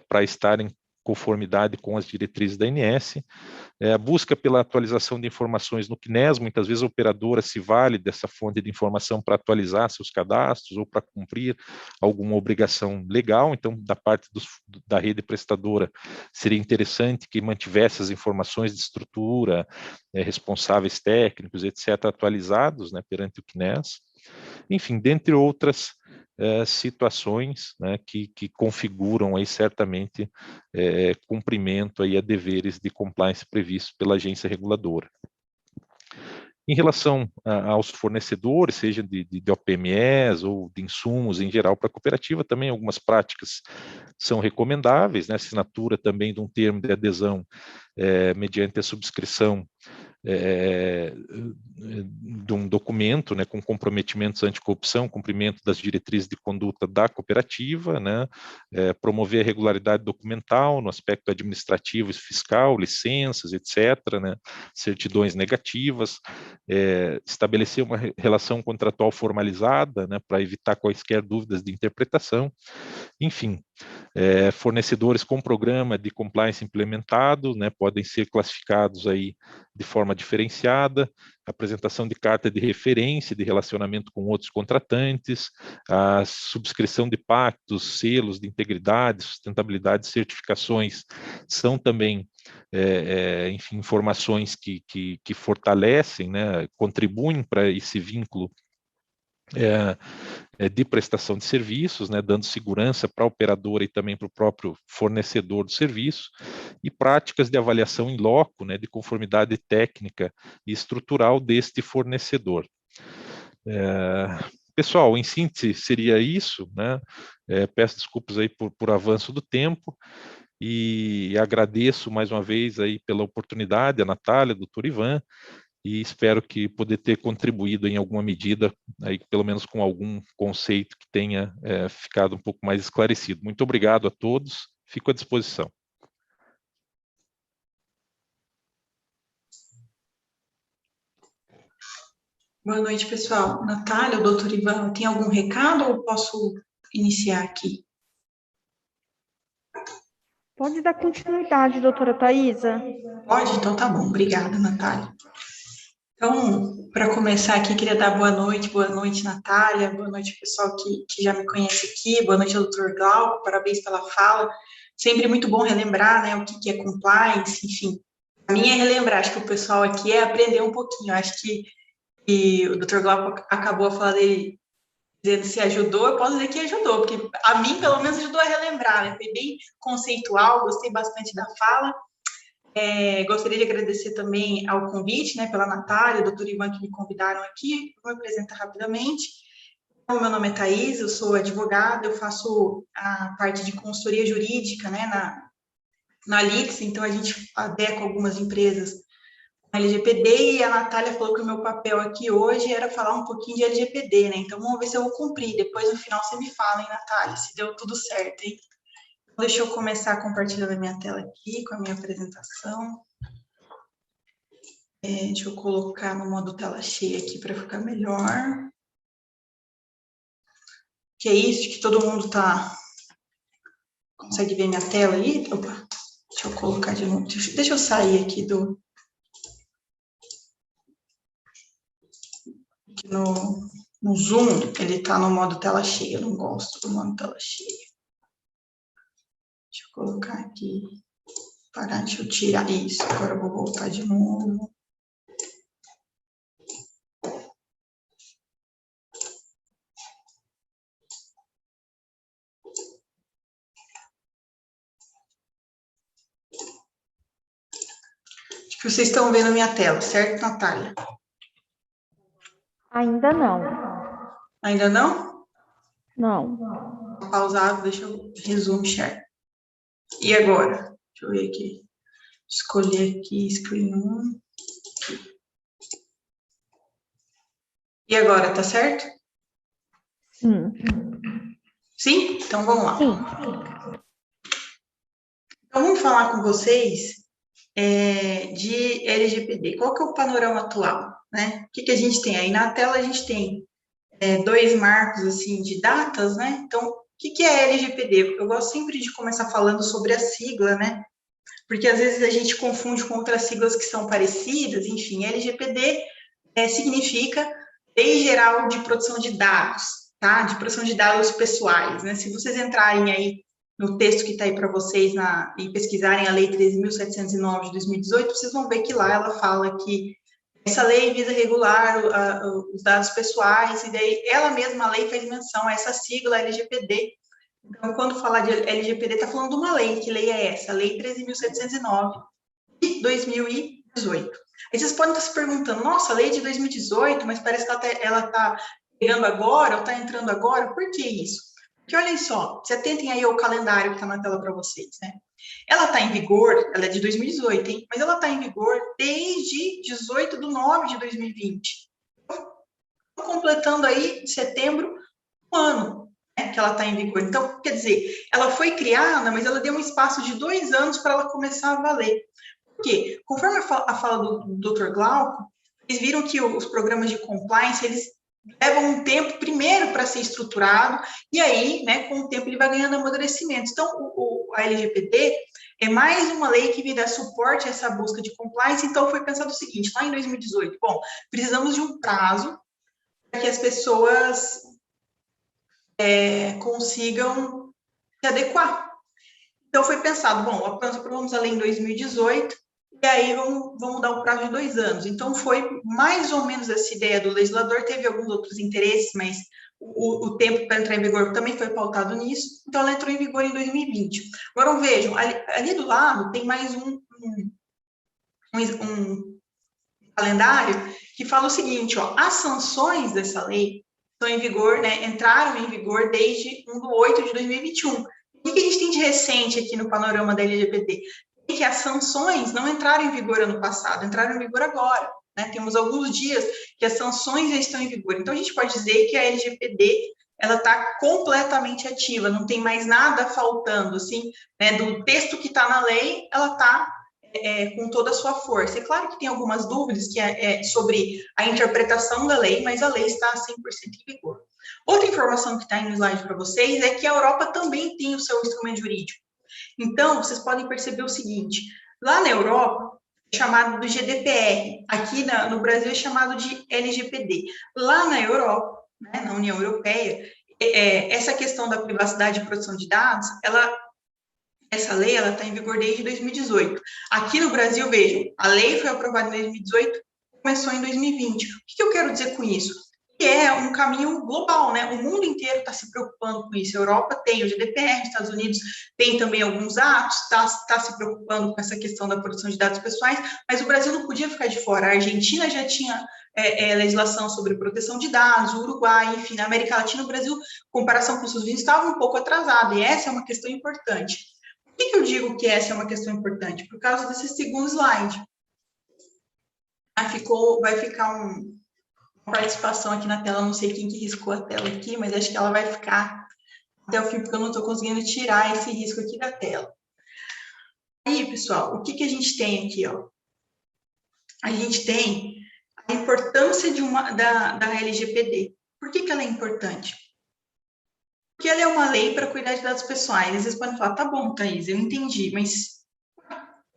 para estar em conformidade com as diretrizes da ANS. A busca pela atualização de informações no CNES, muitas vezes a operadora se vale dessa fonte de informação para atualizar seus cadastros ou para cumprir alguma obrigação legal. Então, da parte da rede prestadora, seria interessante que mantivesse as informações de estrutura, responsáveis técnicos, etc., atualizados, né, perante o CNES. Enfim, dentre outras situações, né, que configuram aí certamente cumprimento aí a deveres de compliance previstos pela agência reguladora. Em relação aos fornecedores, seja de OPMEs ou de insumos em geral para a cooperativa, também algumas práticas são recomendáveis, né? Assinatura também de um termo de adesão mediante a subscrição de um documento, né, com comprometimentos anticorrupção, cumprimento das diretrizes de conduta da cooperativa, né, promover a regularidade documental no aspecto administrativo e fiscal, licenças, etc., né, certidões negativas, estabelecer uma relação contratual formalizada, né, para evitar quaisquer dúvidas de interpretação. Enfim, fornecedores com programa de compliance implementado, né, podem ser classificados aí de forma diferenciada, apresentação de carta de referência, de relacionamento com outros contratantes, a subscrição de pactos, selos de integridade, sustentabilidade, certificações, são também, enfim, informações que fortalecem, né, contribuem para esse vínculo de prestação de serviços, né, dando segurança para a operadora e também para o próprio fornecedor do serviço, e práticas de avaliação em loco, né, de conformidade técnica e estrutural deste fornecedor. Pessoal, em síntese seria isso, né? Peço desculpas aí por avanço do tempo, e agradeço mais uma vez aí pela oportunidade, a Natália, doutor Ivan, e espero que poder ter contribuído em alguma medida, aí, pelo menos com algum conceito que tenha ficado um pouco mais esclarecido. Muito obrigado a todos, fico à disposição. Boa noite, pessoal. Natália, o doutor Ivan, tem algum recado ou posso iniciar aqui? Pode dar continuidade, doutora Thaisa? Pode? Então tá bom. Obrigada, Natália. Então, para começar aqui, queria dar boa noite, Natália, boa noite, pessoal que já me conhece aqui, boa noite ao doutor Glauco, parabéns pela fala. Sempre muito bom relembrar, né, o que é compliance, enfim. A minha é relembrar, acho que o pessoal aqui é aprender um pouquinho, acho que o doutor Glauco acabou a fala dele dizendo se ajudou, eu posso dizer que ajudou, porque a mim, pelo menos, ajudou a relembrar, né? Foi bem conceitual, gostei bastante da fala. Gostaria de agradecer também ao convite, né, pela Natália, o doutor Ivan, que me convidaram aqui. Vou me apresentar rapidamente. Então, meu nome é Thaís, eu sou advogada, eu faço a parte de consultoria jurídica, né, na Lix, então a gente adequa algumas empresas com LGPD, e a Natália falou que o meu papel aqui hoje era falar um pouquinho de LGPD, né, então vamos ver se eu vou cumprir, depois no final você me fala, hein, Natália, se deu tudo certo, hein. Deixa eu começar compartilhando a minha tela aqui com a minha apresentação. Deixa eu colocar no modo tela cheia aqui para ficar melhor. Que é isso, que todo mundo consegue ver minha tela aí? Opa, deixa Deixa eu colocar de novo. Deixa eu sair aqui do... No Zoom, ele está no modo tela cheia. Eu não gosto do modo tela cheia. Deixa eu colocar aqui. Parar, deixa eu tirar isso. Agora eu vou voltar de novo. Acho que vocês estão vendo a minha tela, certo, Natália? Ainda não. Ainda não? Não. Pausado, deixa eu resumo share. E agora? Deixa eu ver aqui. Escolher aqui, screen 1. E agora, tá certo? Sim. Sim? Então vamos lá. Sim. Então vamos falar com vocês de LGPD. Qual que é o panorama atual? Né? O que a gente tem aí? Na tela a gente tem 2 marcos assim, de datas, né? Então, o que é LGPD? Eu gosto sempre de começar falando sobre a sigla, né? Porque às vezes a gente confunde com outras siglas que são parecidas. Enfim, LGPD significa Lei Geral de Proteção de Dados, tá? De proteção de dados pessoais, né? Se vocês entrarem aí no texto que está aí para vocês e pesquisarem a Lei 13.709 de 2018, vocês vão ver que lá ela fala que essa lei visa regular os dados pessoais, e daí ela mesma, a lei, faz menção a essa sigla LGPD. Então, quando falar de LGPD, está falando de uma lei. Que lei é essa? A Lei 13.709 de 2018. Aí vocês podem estar se perguntando, nossa, a lei de 2018, mas parece que ela está pegando agora, ou está entrando agora. Por que isso? Porque olhem só, se atentem aí ao calendário que está na tela para vocês, né? Ela está em vigor, ela é de 2018, hein? Mas ela está em vigor desde 18/9/2020. Completando aí, em setembro, um ano, né, que ela está em vigor. Então, quer dizer, ela foi criada, mas ela deu um espaço de 2 anos para ela começar a valer. Por quê? Conforme a fala do Dr. Glauco, eles viram que os programas de compliance, eles levam um tempo primeiro para ser estruturado, e aí, né, com o tempo ele vai ganhando amadurecimento. Então, a LGPD é mais uma lei que vai dar suporte a essa busca de compliance. Então, foi pensado o seguinte, lá em 2018, bom, precisamos de um prazo para que as pessoas consigam se adequar. Então, foi pensado, bom, aprovamos a lei em 2018, e aí vamos dar o prazo de 2 anos. Então, foi mais ou menos essa ideia do legislador, teve alguns outros interesses, mas o tempo para entrar em vigor também foi pautado nisso, então ela entrou em vigor em 2020. Agora, vejam, ali do lado tem mais um calendário que fala o seguinte, ó, as sanções dessa lei estão em vigor, né, entraram em vigor desde 1/8/2021. O que a gente tem de recente aqui no panorama da LGPD? É que as sanções não entraram em vigor ano passado, entraram em vigor agora. Né? Temos alguns dias que as sanções já estão em vigor. Então, a gente pode dizer que a LGPD ela está completamente ativa, não tem mais nada faltando, assim, né? Do texto que está na lei, ela está com toda a sua força. É claro que tem algumas dúvidas que sobre a interpretação da lei, mas a lei está 100% em vigor. Outra informação que está aí no slide para vocês é que a Europa também tem o seu instrumento jurídico. Então, vocês podem perceber o seguinte, lá na Europa, é chamado do GDPR, aqui no Brasil é chamado de LGPD. Lá na Europa, né, na União Europeia, essa questão da privacidade e proteção de dados, essa lei está em vigor desde 2018. Aqui no Brasil, vejam, a lei foi aprovada em 2018, começou em 2020. O que eu quero dizer com isso? Que é um caminho global, né? O mundo inteiro está se preocupando com isso. A Europa tem o GDPR, os Estados Unidos tem também alguns atos, está se preocupando com essa questão da proteção de dados pessoais, mas o Brasil não podia ficar de fora. A Argentina já tinha legislação sobre proteção de dados, o Uruguai, enfim, na América Latina, o Brasil, em comparação com os seus vizinhos, estava um pouco atrasado, e essa é uma questão importante. Por que eu digo que essa é uma questão importante? Por causa desse segundo slide. Vai ficar uma participação aqui na tela, não sei quem que riscou a tela aqui, mas acho que ela vai ficar até o fim, porque eu não estou conseguindo tirar esse risco aqui da tela. Aí, pessoal, o que a gente tem aqui, ó? A gente tem a importância da LGPD. Por que ela é importante? Porque ela é uma lei para cuidar de dados pessoais. Vocês podem falar, tá bom, Thaís, eu entendi, mas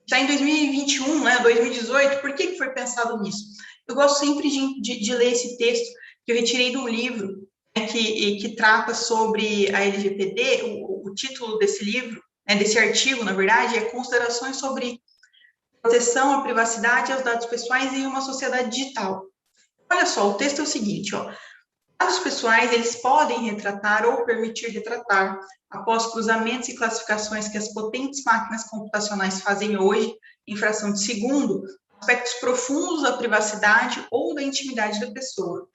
está em 2021, né, 2018, por que foi pensado nisso? Eu gosto sempre de ler esse texto que eu retirei de um livro, né, que trata sobre a LGPD. O título desse livro, né, desse artigo, na verdade, é Considerações sobre proteção à privacidade e aos dados pessoais em uma sociedade digital. Olha só, o texto é o seguinte, ó. Dados pessoais, eles podem retratar ou permitir retratar, após cruzamentos e classificações que as potentes máquinas computacionais fazem hoje, em fração de segundo, aspectos profundos da privacidade ou da intimidade da pessoa.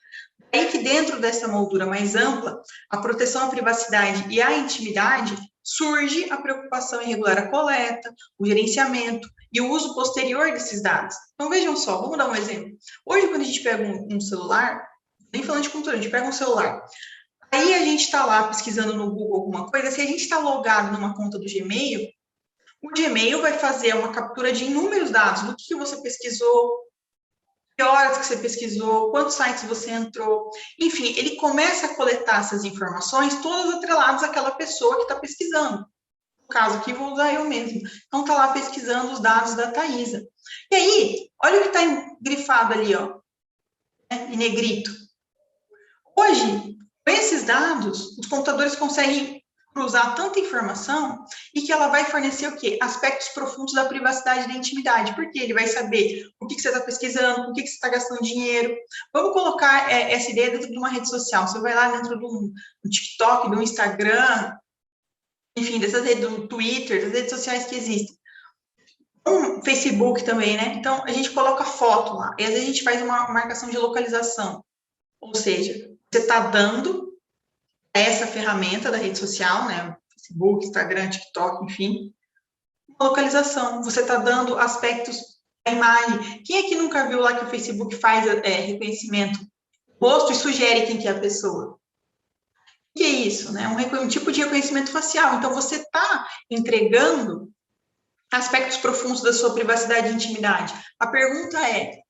Daí que dentro dessa moldura mais ampla, a proteção à privacidade e à intimidade, surge a preocupação em regular a coleta, o gerenciamento e o uso posterior desses dados. Então, vejam só, vamos dar um exemplo. Hoje, quando a gente pega um celular, nem falando de computador, a gente pega um celular, aí a gente está lá pesquisando no Google alguma coisa, se a gente está logado numa conta do Gmail, o Gmail vai fazer uma captura de inúmeros dados, do que você pesquisou, que horas que você pesquisou, quantos sites você entrou, enfim, ele começa a coletar essas informações, todas atreladas àquela pessoa que está pesquisando. No caso aqui, vou usar eu mesmo. Então, está lá pesquisando os dados da Thaisa. E aí, olha o que está grifado ali, ó, né, em negrito. Hoje, com esses dados, os computadores conseguem cruzar tanta informação e que ela vai fornecer o quê? Aspectos profundos da privacidade e da intimidade, porque ele vai saber o que você está pesquisando, o que você está gastando dinheiro. Vamos colocar essa ideia dentro de uma rede social. Você vai lá dentro do TikTok, do Instagram, enfim, dessas redes, do Twitter, das redes sociais que existem. Facebook também, né? Então, a gente coloca foto lá, e às vezes a gente faz uma marcação de localização. Ou seja, você está dando essa ferramenta da rede social, né, Facebook, Instagram, TikTok, enfim, uma localização. Você está dando aspectos da imagem. Quem aqui nunca viu lá que o Facebook faz reconhecimento do rosto e sugere quem que é a pessoa? O que é isso? Né? Um tipo de reconhecimento facial. Então, você está entregando aspectos profundos da sua privacidade e intimidade. A pergunta é,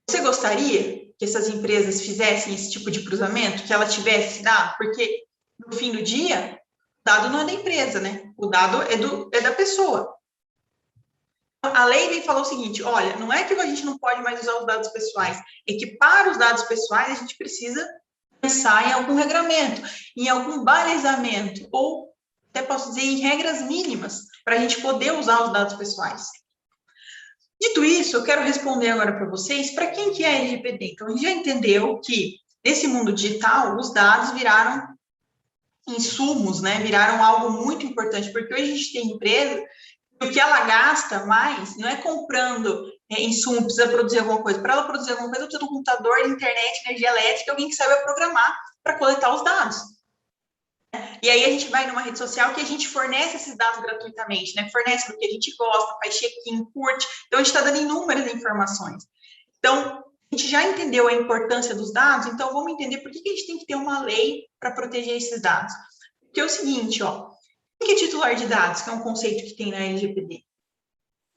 você gostaria que essas empresas fizessem esse tipo de cruzamento, que ela tivesse esse dado? Porque, no fim do dia, o dado não é da empresa, né? O dado é da pessoa. A lei vem falar o seguinte, olha, não é que a gente não pode mais usar os dados pessoais, é que para os dados pessoais a gente precisa pensar em algum regramento, em algum balizamento, ou até posso dizer em regras mínimas, para a gente poder usar os dados pessoais. Dito isso, eu quero responder agora para vocês, para quem que é a LGPD? Então, a gente já entendeu que, nesse mundo digital, os dados viraram insumos, né? Viraram algo muito importante, porque hoje a gente tem empresa que o que ela gasta mais não é comprando insumo, precisa produzir alguma coisa. Para ela produzir alguma coisa, ela precisa de um computador, internet, energia elétrica, alguém que saiba programar para coletar os dados. E aí a gente vai numa rede social que a gente fornece esses dados gratuitamente, né? Fornece do que a gente gosta, faz check-in, curte. Então, a gente está dando inúmeras informações. Então, a gente já entendeu a importância dos dados, então vamos entender por que a gente tem que ter uma lei para proteger esses dados. Porque é o seguinte, ó, quem que é titular de dados, que é um conceito que tem na LGPD?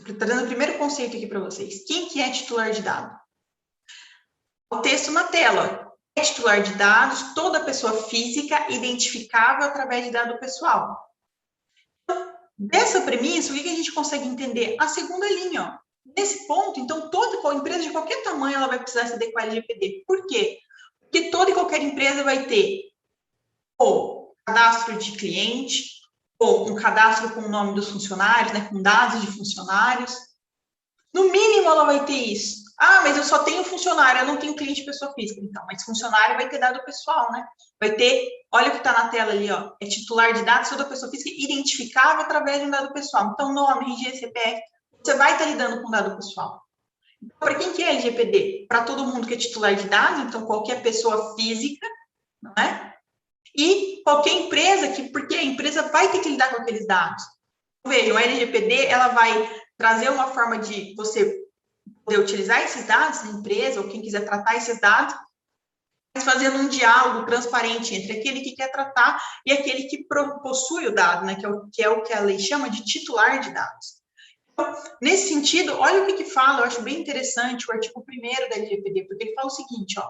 Estou dando o primeiro conceito aqui para vocês. Quem que é titular de dados? O texto na tela. É titular de dados toda pessoa física identificável através de dado pessoal. Então, dessa premissa, o que a gente consegue entender? A segunda linha, ó. Nesse ponto, então, toda empresa de qualquer tamanho ela vai precisar se adequar ao LGPD. Por quê? Porque toda e qualquer empresa vai ter ou cadastro de cliente, ou um cadastro com o nome dos funcionários, né, com dados de funcionários. No mínimo, ela vai ter isso. Ah, mas eu só tenho funcionário, eu não tenho cliente pessoa física. Então, mas funcionário vai ter dado pessoal, né? Vai ter, olha o que está na tela ali, ó, é titular de dados toda pessoa física identificável através de um dado pessoal. Então, nome, RG, CPF, você vai estar lidando com dado pessoal. Então, para quem que é LGPD? Para todo mundo que é titular de dados, então qualquer pessoa física, não é? E qualquer empresa, porque a empresa vai ter que lidar com aqueles dados. Vejam, a LGPD, ela vai trazer uma forma de você poder utilizar esses dados na empresa, ou quem quiser tratar esses dados, mas fazendo um diálogo transparente entre aquele que quer tratar e aquele que possui o dado, né, que é o que a lei chama de titular de dados. Então, nesse sentido, olha o que fala, eu acho bem interessante o artigo 1º da LGPD, porque ele fala o seguinte, ó,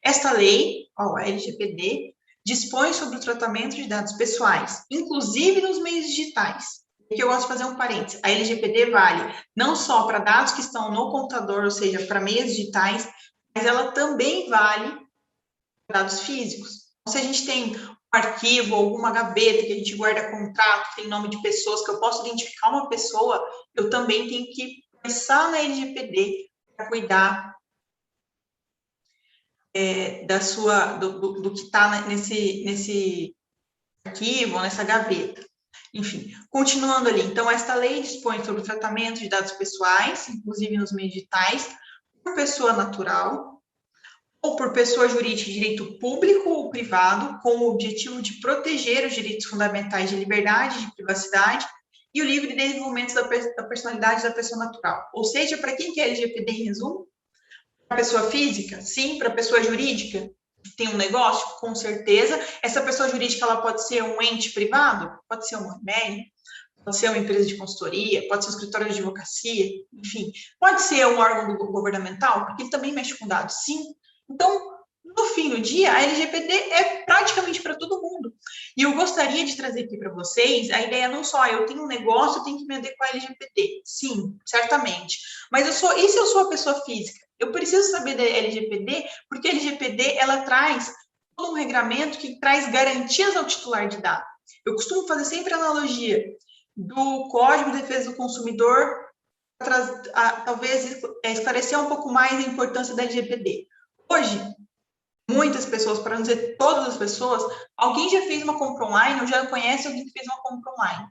esta lei, ó, a LGPD, dispõe sobre o tratamento de dados pessoais, inclusive nos meios digitais, Aqui eu gosto de fazer um parênteses. A LGPD vale não só para dados que estão no computador, ou seja, para meios digitais, mas ela também vale para dados físicos. Então, se a gente tem um arquivo, alguma gaveta que a gente guarda contrato, tem nome de pessoas, que eu posso identificar uma pessoa, eu também tenho que pensar na LGPD para cuidar do que está nesse arquivo, nessa gaveta. Enfim, continuando ali. Então, esta lei dispõe sobre o tratamento de dados pessoais, inclusive nos meios digitais, por pessoa natural ou por pessoa jurídica de direito público ou privado, com o objetivo de proteger os direitos fundamentais de liberdade, de privacidade e o livre desenvolvimento da personalidade da pessoa natural. Ou seja, para quem que é LGPD em resumo? Para pessoa física? Sim. Para pessoa jurídica? Tem um negócio? Com certeza. Essa pessoa jurídica, ela pode ser um ente privado? Pode ser uma MEI, pode ser uma empresa de consultoria, pode ser um escritório de advocacia, enfim. Pode ser um órgão governamental, porque ele também mexe com dados, sim. Então, no fim do dia, a LGPD é praticamente para todo mundo. E eu gostaria de trazer aqui para vocês a ideia não só, eu tenho um negócio, eu tenho que me adequar à LGPD. Sim, certamente. Mas e se eu sou a pessoa física? Eu preciso saber da LGPD, porque a LGPD, ela traz todo um regramento que traz garantias ao titular de dados. Eu costumo fazer sempre a analogia do Código de Defesa do Consumidor, talvez esclarecer um pouco mais a importância da LGPD. Hoje, muitas pessoas, para não dizer todas as pessoas, alguém já fez uma compra online ou já conhece alguém que fez uma compra online.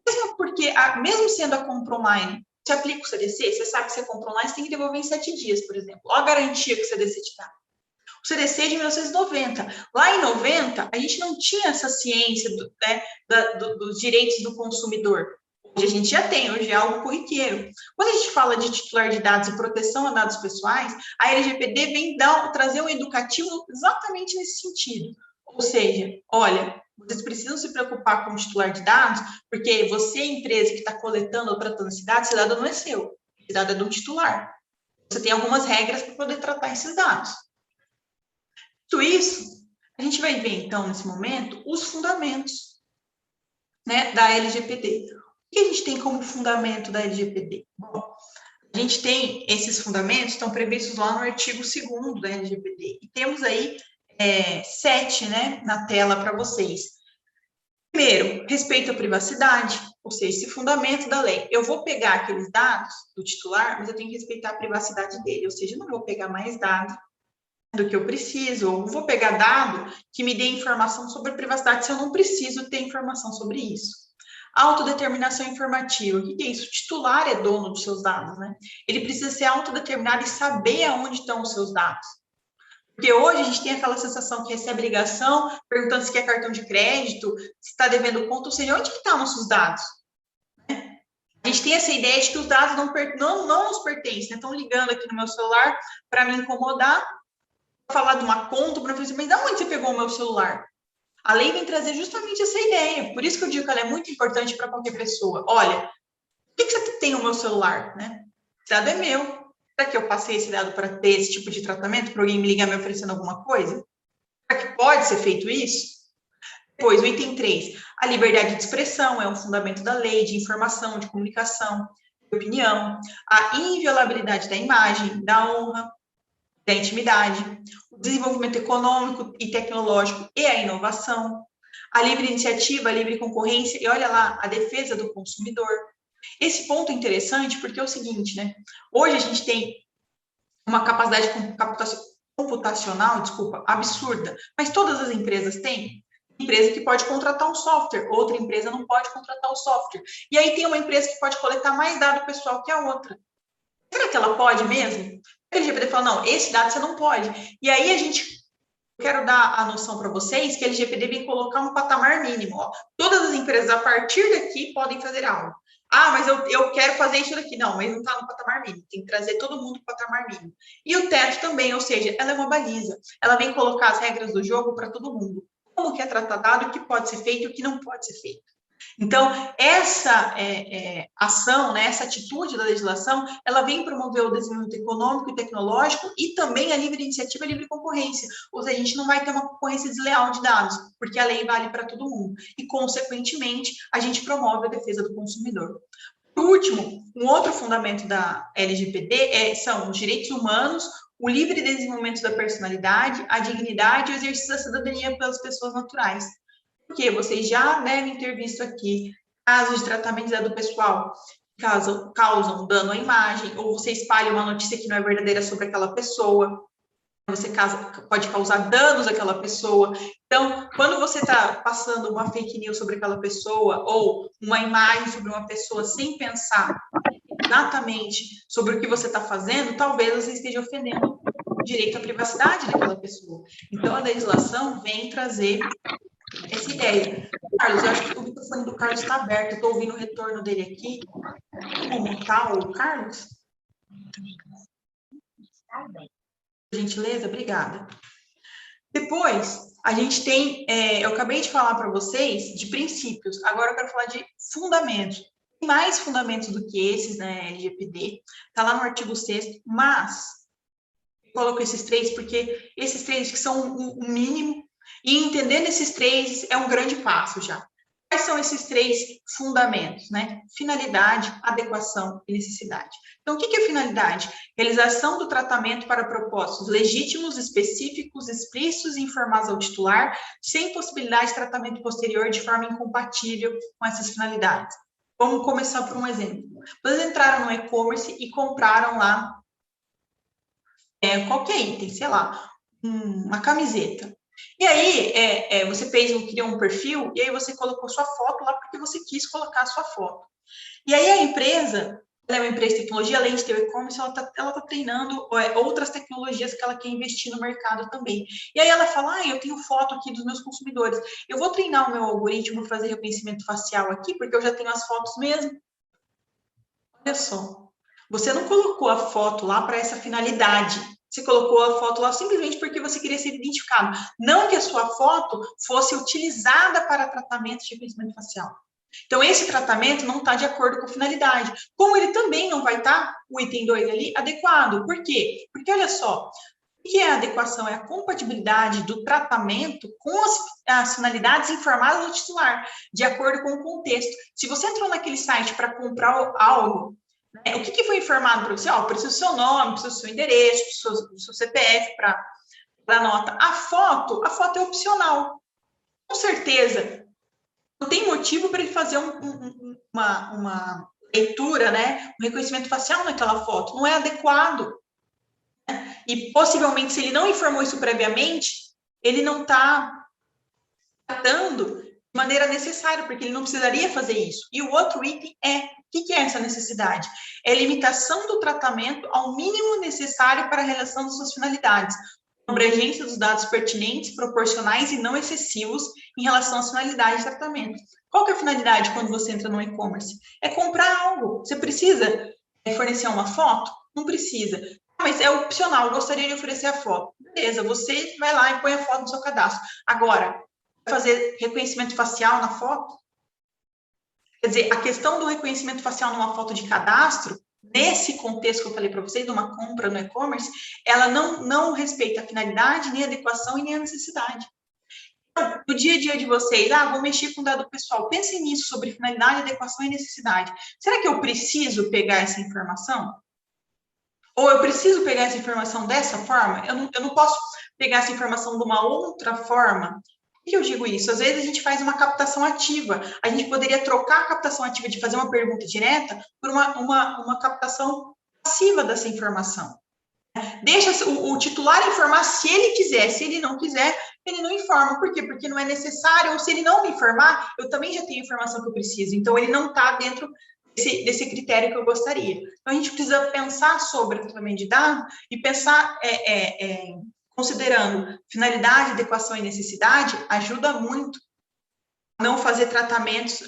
Mesmo porque, mesmo sendo a compra online, se aplica o CDC, você sabe que você compra online, você tem que devolver em 7 dias, por exemplo. Olha a garantia que o CDC te dá. O CDC é de 1990. Lá em 90, a gente não tinha essa ciência dos direitos do consumidor. Hoje a gente já tem, hoje é algo corriqueiro. Quando a gente fala de titular de dados e proteção a dados pessoais, a LGPD vem trazer um educativo exatamente nesse sentido. Ou seja, olha, vocês precisam se preocupar com o titular de dados, porque você, empresa que está coletando ou tratando esse dado não é seu. Esse dado é do titular. Você tem algumas regras para poder tratar esses dados. Tudo isso, a gente vai ver, então, nesse momento, os fundamentos, né, da LGPD. O que a gente tem como fundamento da LGPD? Bom, a gente tem esses fundamentos, estão previstos lá no artigo 2º da LGPD. E temos aí 7, né, na tela para vocês. Primeiro, respeito à privacidade, ou seja, esse fundamento da lei. Eu vou pegar aqueles dados do titular, mas eu tenho que respeitar a privacidade dele, ou seja, eu não vou pegar mais dados do que eu preciso, ou vou pegar dado que me dê informação sobre privacidade se eu não preciso ter informação sobre isso. Autodeterminação informativa, o que é isso? O titular é dono dos seus dados, né? Ele precisa ser autodeterminado e saber aonde estão os seus dados. Porque hoje a gente tem aquela sensação que recebe ligação, perguntando se quer cartão de crédito, se está devendo conta, ou seja, onde que estão nossos dados? A gente tem essa ideia de que os dados não nos pertencem, né? Estão ligando aqui no meu celular para me incomodar, falar de uma conta, para falar assim, mas de onde você pegou o meu celular? A lei vem trazer justamente essa ideia. Por isso que eu digo que ela é muito importante para qualquer pessoa. Olha, por que você tem o meu celular, né? Esse dado é meu. Será que eu passei esse dado para ter esse tipo de tratamento, para alguém me ligar me oferecendo alguma coisa? Será que pode ser feito isso? Depois, o item 3, a liberdade de expressão é um fundamento da lei, de informação, de comunicação, de opinião, a inviolabilidade da imagem, da honra, da intimidade, o desenvolvimento econômico e tecnológico e a inovação, a livre iniciativa, a livre concorrência e, olha lá, a defesa do consumidor. Esse ponto é interessante porque é o seguinte, né? Hoje a gente tem uma capacidade computacional, absurda, mas todas as empresas têm. Empresa que pode contratar um software, outra empresa não pode contratar o software. E aí tem uma empresa que pode coletar mais dado pessoal que a outra. Será que ela pode mesmo? A LGPD fala, não, esse dado você não pode. E aí eu quero dar a noção para vocês que a LGPD vem colocar um patamar mínimo. Ó. Todas as empresas, a partir daqui, podem fazer algo. Ah, mas eu quero fazer isso daqui. Não, mas não está no patamar mínimo. Tem que trazer todo mundo para o patamar mínimo. E o teto também, ou seja, ela é uma baliza. Ela vem colocar as regras do jogo para todo mundo. Como que é tratado, o que pode ser feito e o que não pode ser feito. Então, essa ação, né, essa atitude da legislação, ela vem promover o desenvolvimento econômico e tecnológico e também a livre iniciativa e livre concorrência. Ou seja, a gente não vai ter uma concorrência desleal de dados, porque a lei vale para todo mundo. E, consequentemente, a gente promove a defesa do consumidor. Por último, um outro fundamento da LGPD são os direitos humanos, o livre desenvolvimento da personalidade, a dignidade e o exercício da cidadania pelas pessoas naturais. Porque vocês já devem ter visto aqui casos de tratamento do pessoal que causam dano à imagem, ou você espalha uma notícia que não é verdadeira sobre aquela pessoa, você pode causar danos àquela pessoa. Então, quando você está passando uma fake news sobre aquela pessoa, ou uma imagem sobre uma pessoa sem pensar exatamente sobre o que você está fazendo, talvez você esteja ofendendo o direito à privacidade daquela pessoa. Então, a legislação vem trazer essa ideia. Carlos, eu acho que o microfone do Carlos está aberto, eu estou ouvindo o retorno dele aqui. Como está o Carlos? Por gentileza, obrigada. Depois, a gente tem, eu acabei de falar para vocês de princípios, agora eu quero falar de fundamentos. Tem mais fundamentos do que esses, né, LGPD, está lá no artigo 6º, mas eu coloco esses três porque esses três que são o mínimo, e entendendo esses três é um grande passo já. Quais são esses três fundamentos, né? Finalidade, adequação e necessidade. Então, o que é finalidade? Realização do tratamento para propósitos legítimos, específicos, explícitos e informados ao titular, sem possibilidade de tratamento posterior de forma incompatível com essas finalidades. Vamos começar por um exemplo. Vocês entraram no e-commerce e compraram lá qualquer item, sei lá, uma camiseta. E aí, você criou um perfil, e aí você colocou sua foto lá porque você quis colocar a sua foto. E aí a empresa, ela é uma empresa de tecnologia, além de ter o e-commerce, ela tá treinando outras tecnologias que ela quer investir no mercado também. E aí ela fala, eu tenho foto aqui dos meus consumidores, eu vou treinar o meu algoritmo, fazer reconhecimento facial aqui, porque eu já tenho as fotos mesmo. Olha só, você não colocou a foto lá para essa finalidade. Você colocou a foto lá simplesmente porque você queria ser identificado. Não que a sua foto fosse utilizada para tratamento de reconhecimento facial. Então, esse tratamento não está de acordo com a finalidade. Como ele também não vai estar, o item 2 ali, adequado. Por quê? Porque, olha só, o que é a adequação? É a compatibilidade do tratamento com as finalidades informadas no titular, de acordo com o contexto. Se você entrou naquele site para comprar algo, o que foi informado para você? Precisa do seu nome, precisa do seu endereço, do seu CPF para a nota. A foto é opcional. Com certeza, não tem motivo para ele fazer uma leitura, né? Um reconhecimento facial naquela foto. Não é adequado. Né? E, possivelmente, se ele não informou isso previamente, ele não está tratando de maneira necessária, porque ele não precisaria fazer isso. E o outro item o que é essa necessidade? É a limitação do tratamento ao mínimo necessário para a realização de suas finalidades, abrangência dos dados pertinentes, proporcionais e não excessivos em relação às finalidades de tratamento. Qual que é a finalidade quando você entra no e-commerce? É comprar algo. Você precisa fornecer uma foto? Não precisa. Mas é opcional, eu gostaria de oferecer a foto. Beleza, você vai lá e põe a foto no seu cadastro. Agora, fazer reconhecimento facial na foto? Quer dizer, a questão do reconhecimento facial numa foto de cadastro, nesse contexto que eu falei para vocês, de uma compra no e-commerce, ela não respeita a finalidade, nem a adequação e nem a necessidade. Então, no dia a dia de vocês, vou mexer com dado pessoal, pensem nisso sobre finalidade, adequação e necessidade. Será que eu preciso pegar essa informação? Ou eu preciso pegar essa informação dessa forma? Eu não posso pegar essa informação de uma outra forma? Por que eu digo isso? Às vezes a gente faz uma captação ativa. A gente poderia trocar a captação ativa de fazer uma pergunta direta por uma captação passiva dessa informação. Deixa o titular informar se ele quiser. Se ele não quiser, ele não informa. Por quê? Porque não é necessário. Ou se ele não me informar, eu também já tenho a informação que eu preciso. Então, ele não está dentro desse critério que eu gostaria. Então, a gente precisa pensar sobre o tratamento de dados e pensar... considerando finalidade, adequação e necessidade, ajuda muito a não fazer tratamentos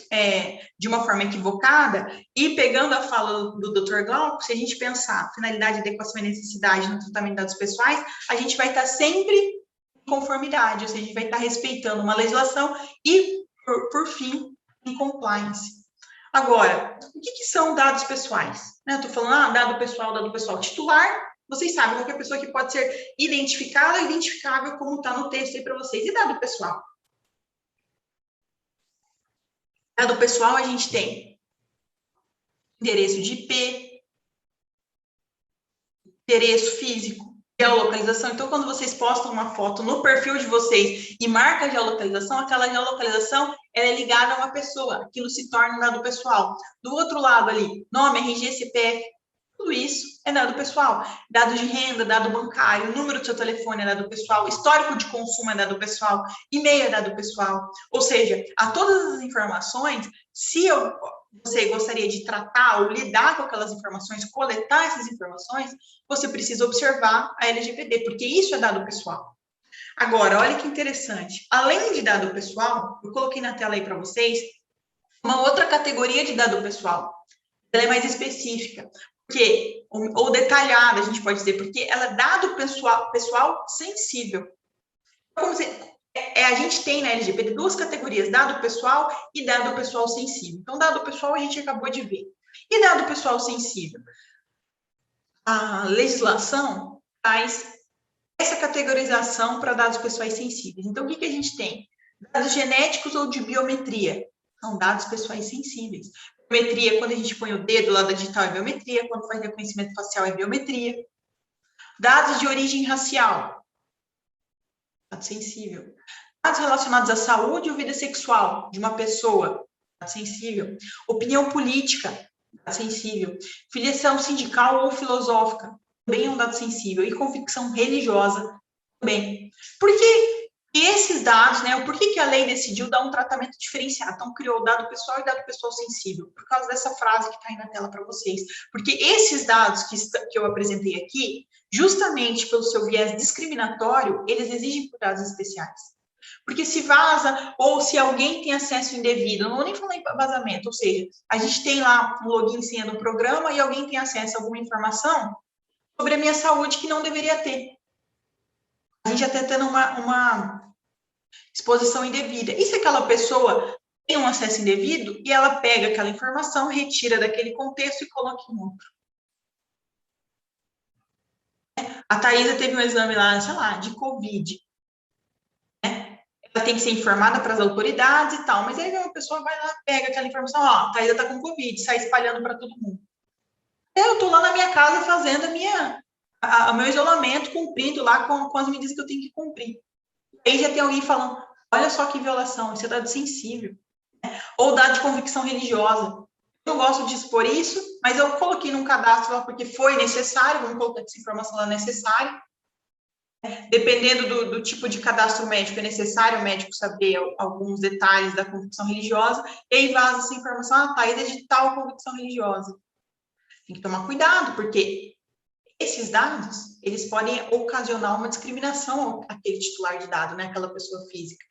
de uma forma equivocada. E pegando a fala do Dr. Glauco, se a gente pensar finalidade, adequação e necessidade no tratamento de dados pessoais, a gente vai estar sempre em conformidade, ou seja, a gente vai estar respeitando uma legislação e, por fim, em compliance. Agora, o que são dados pessoais? Eu estou falando, dado pessoal. Titular, vocês sabem, qualquer pessoa que pode ser identificada ou identificável, como está no texto aí para vocês. E dado pessoal? Dado pessoal, a gente tem endereço de IP, endereço físico, geolocalização. Então, quando vocês postam uma foto no perfil de vocês e marca a geolocalização, aquela geolocalização ela é ligada a uma pessoa. Aquilo se torna um dado pessoal. Do outro lado ali, nome, RG, CPF, tudo isso é dado pessoal. Dado de renda, dado bancário, número do seu telefone é dado pessoal, histórico de consumo é dado pessoal, e-mail é dado pessoal. Ou seja, a todas as informações, se você gostaria de tratar ou lidar com aquelas informações, coletar essas informações, você precisa observar a LGPD, porque isso é dado pessoal. Agora, olha que interessante. Além de dado pessoal, eu coloquei na tela aí para vocês uma outra categoria de dado pessoal. Ela é mais específica, porque, ou detalhada, a gente pode dizer, porque ela é dado pessoal sensível. Como a gente tem na LGPD duas categorias, dado pessoal e dado pessoal sensível. Então, dado pessoal a gente acabou de ver. E dado pessoal sensível? A legislação faz essa categorização para dados pessoais sensíveis. Então, o que a gente tem? Dados genéticos ou de biometria? São dados pessoais sensíveis. Biometria, quando a gente põe o dedo lá da digital, é biometria. Quando faz reconhecimento facial, é biometria. Dados de origem racial. Dado sensível. Dados relacionados à saúde ou vida sexual de uma pessoa. Dado sensível. Opinião política. Dado sensível. Filiação sindical ou filosófica. Também é um dado sensível. E convicção religiosa. Também. Porque esses dados, por que a lei decidiu dar um tratamento diferenciado? Então, criou dado pessoal e dado pessoal sensível. Por causa dessa frase que está aí na tela para vocês. Porque esses dados que eu apresentei aqui, justamente pelo seu viés discriminatório, eles exigem cuidados especiais. Porque se vaza, ou se alguém tem acesso indevido, eu não vou nem falar em vazamento, ou seja, a gente tem lá um login e senha do programa e alguém tem acesso a alguma informação sobre a minha saúde que não deveria ter. A gente até tendo uma exposição indevida. E se aquela pessoa tem um acesso indevido e ela pega aquela informação, retira daquele contexto e coloca em outro? A Thaisa teve um exame lá, sei lá, de Covid. Ela tem que ser informada para as autoridades e tal, mas aí uma pessoa vai lá, pega aquela informação, a Thaisa está com Covid, sai espalhando para todo mundo. Eu estou lá na minha casa fazendo o meu isolamento, cumprindo lá com as medidas que eu tenho que cumprir. Aí já tem alguém falando, olha só que violação, isso é dado sensível. Ou dado de convicção religiosa. Eu não gosto de expor isso, mas eu coloquei num cadastro lá porque foi necessário, vamos colocar essa informação lá necessária. Dependendo do tipo de cadastro médico, é necessário o médico saber alguns detalhes da convicção religiosa, e aí vaza essa informação, tá, é de tal convicção religiosa. Tem que tomar cuidado, porque esses dados, eles podem ocasionar uma discriminação àquele titular de dado, aquela pessoa física.